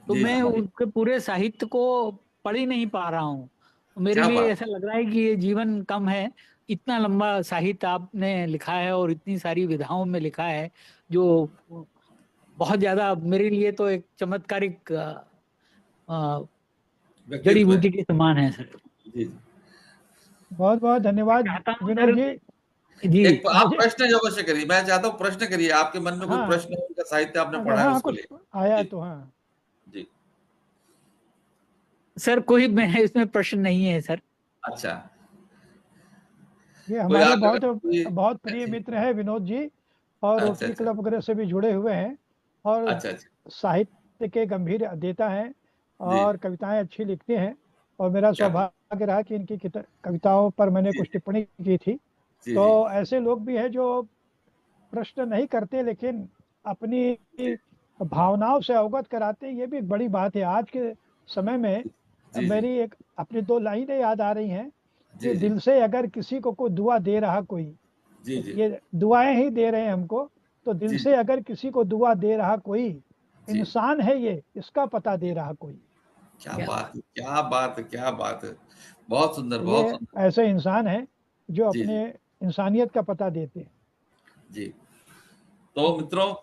तो जी मैं जी जी। उनके पूरे साहित्य को पढ़ ही नहीं पा रहा हूँ। मेरे क्या लिए बात। ऐसा लग रहा है कि ये जीवन कम है। इतना लंबा साहित्य आपने लिखा है और इतनी सारी विधाओं में लिखा है, जो बहुत ज्यादा मेरे लिए तो एक चमत्कारिक जड़ी व्यक्तित्व है। बूटी के समान है सर। जी जी। बहुत बहुत मैं धन्यवाद चाहता हूँ विनोद सर। जी। जी। एक आप मुझे, प्रश्न अवश्य करिए, मैं चाहता हूँ प्रश्न करिए। आपके मन में कोई हाँ, प्रश्न हो, उनका साहित्य आपने अगर पढ़ा है हाँ उसको कुछ ले। आया जी तो हाँ। जी। सर कोई मैं इसमें प्रश्न नहीं है सर। अच्छा, ये कोई हमारे आप बहुत कोई बहुत प्रिय अच्छी मित्र है विनोद जी, और अच्छा रोटरी अच्छा क्लब वगैरह से भी जुड़े हुए हैं, और अच्छा अच्छा साहित्य के गंभीर अध्येता हैं, जी और कविताएं अच्छी लिखते हैं। और मेरा क्या बात। सौभाग्य रहा कि इनकी कविताओं पर मैंने जी कुछ टिप्पणी की थी। जी जी तो ऐसे लोग भी हैं जो प्रश्न नहीं करते लेकिन अपनी जी भावनाओं से अवगत कराते हैं, ये भी एक बड़ी बात है आज के समय में। जी जी मेरी एक अपनी दो लाइनें याद आ रही हैं कि जी जी दिल से अगर किसी को कोई दुआ दे रहा कोई, जी जी ये दुआएं ही दे रहे हैं हमको, तो दिल जी से अगर किसी को दुआ दे रहा कोई, जी। इंसान है ये, इसका पता दे रहा कोई। क्या क्या बात बात। है, क्या बात है, क्या बात है। बहुत सुंदर, तो बहुत ये सुंदर। ऐसे इंसान हैं जो जी अपने जी इंसानियत का पता देते हैं। जी। तो मित्रों,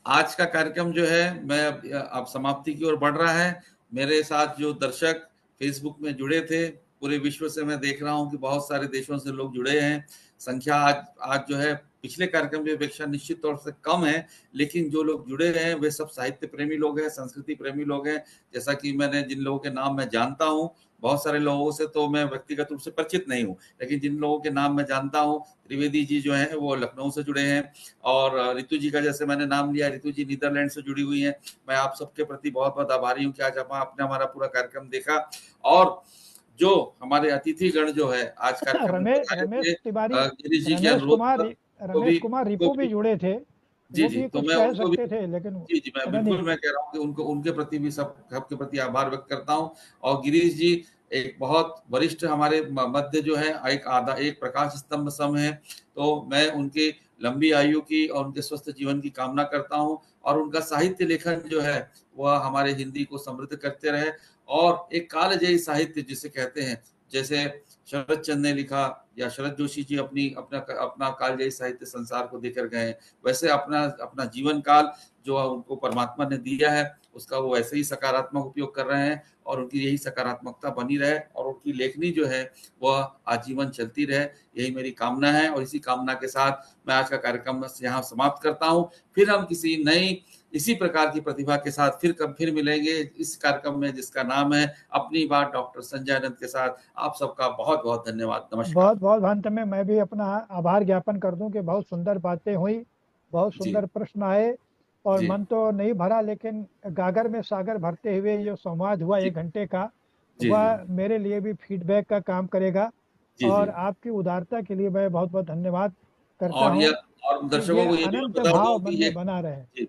आज का कार्यक्रम जो है मैं अब समाप्ति की ओर बढ़ रहा है। मेरे साथ जो दर्शक फेसबुक में जुड़े थे, पूरे विश्व से मैं देख रहा हूं कि बहुत सारे देशों से लोग जुड़े हैं। संख्या आज आज जो है पिछले कार्यक्रम की अपेक्षा निश्चित तौर से कम है, लेकिन जो लोग जुड़े हैं वे सब साहित्य प्रेमी लोग हैं, संस्कृति प्रेमी लोग हैं। जैसा कि मैंने जिन लोगों के नाम मैं जानता हूं, बहुत सारे लोगों से तो मैं व्यक्तिगत रूप से परिचित नहीं हूं, लेकिन जिन लोगों के नाम मैं जानता हूं, त्रिवेदी जी जो हैं वो लखनऊ से जुड़े हैं। और रितु जी का जैसे मैंने नाम लिया, रितु जी नीदरलैंड से जुड़ी हुई हैं। मैं आप सबके प्रति बहुत बहुत आभारी हूँ कि आज आपने हमारा पूरा कार्यक्रम देखा। और जो हमारे अतिथिगण जो है आज कार्यक्रम में पधारे रमेश थे, तिवारी, गिरीश जी के रमेश अनुरोध कुमार पर, रमेश कुमार उनको रिपू भी भी जुड़े थे। जी वो जी, भी तो कुछ मैं कह उनको भी सकते थे लेकिन जी जी, मैं पता नहीं। बिल्कुल मैं कह रहा हूँ कि उनको उनके प्रति भी सबके प्रति आभार व्यक्त करता हूँ। और गिरीश जी एक बहुत वरिष्ठ हमारे मध्य जो है, एक प्रकाश स्तंभ सम है। तो मैं उनकी लंबी आयु की और उनके स्वस्थ जीवन की कामना करता हूँ, और उनका साहित्य लेखन जो है वह हमारे हिंदी को समृद्ध करते रहे। और एक कालजयी साहित्य जिसे कहते हैं, जैसे शरद चंद्र ने लिखा या शरद जोशी जी अपनी अपना अपना कालजयी साहित्य संसार को देकर गए, वैसे अपना अपना जीवन काल जो उनको परमात्मा ने दिया है उसका वो वैसे ही सकारात्मक उपयोग कर रहे हैं और उनकी यही सकारात्मकता बनी रहे और उनकी लेखनी जो है वह आजीवन चलती रहे, यही मेरी कामना है। और इसी कामना के साथ मैं आज का कार्यक्रम यहाँ समाप्त करता हूँ। फिर हम किसी नई इसी प्रकार की प्रतिभा के साथ फिर मिलेंगे इस कार्यक्रम में जिसका नाम है अपनी बात डॉक्टर संजय अनंत के साथ। आप सबका बहुत बहुत धन्यवाद। नमस्कार। बहुत बहुत अंत में मैं भी अपना आभार ज्ञापन कर दूं कि बहुत सुंदर बातें हुई, बहुत जी सुंदर प्रश्न आए और जी मन तो नहीं भरा, लेकिन गागर में सागर भरते हुए जो संवाद हुआ जी 1 घंटे का, जी वह मेरे लिए भी फीडबैक का काम करेगा। जी जी और आपकी उदारता के लिए मैं बहुत बहुत धन्यवाद करता और हूँ और कि ये दर्शकों को ये भी मैं अनंत बता दूं भाव मन कि ये में बना रहे। जी,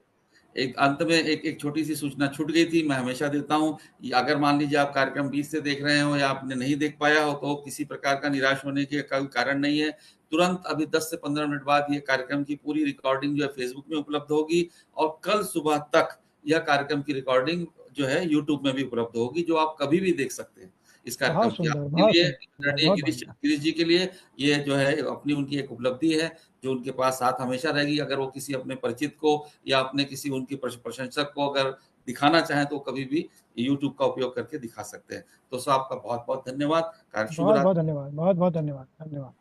एक अंत में एक छोटी सी सूचना छूट गई थी, मैं हमेशा देता हूँ। अगर मान लीजिए आप कार्यक्रम बीच से देख रहे हो या आपने नहीं देख पाया हो तो किसी प्रकार का निराश होने के कोई कारण नहीं है। तुरंत अभी 10 से 15 मिनट बाद ये कार्यक्रम की पूरी रिकॉर्डिंग जो है फेसबुक में उपलब्ध होगी और कल सुबह तक यह कार्यक्रम की रिकॉर्डिंग जो है यूट्यूब में भी उपलब्ध होगी, जो आप कभी भी देख सकते हैं इस कार्यक्रम बहुत की। सुंदर, आपके बहुत लिए सुंदर, आदरणीय बहुत गिरीश बढ़िया। गिरीश जी के लिए ये जो है अपनी उनकी एक उपलब्धि है जो उनके पास साथ हमेशा रहेगी। अगर वो किसी अपने परिचित को या अपने किसी उनकी प्रशंसक को अगर दिखाना चाहें तो कभी भी यूट्यूब का उपयोग करके दिखा सकते हैं। तो आपका बहुत बहुत धन्यवाद। शुभ बहुत बहुत रात्रि। धन्यवाद, बहुत बहुत धन्यवाद, धन्यवाद।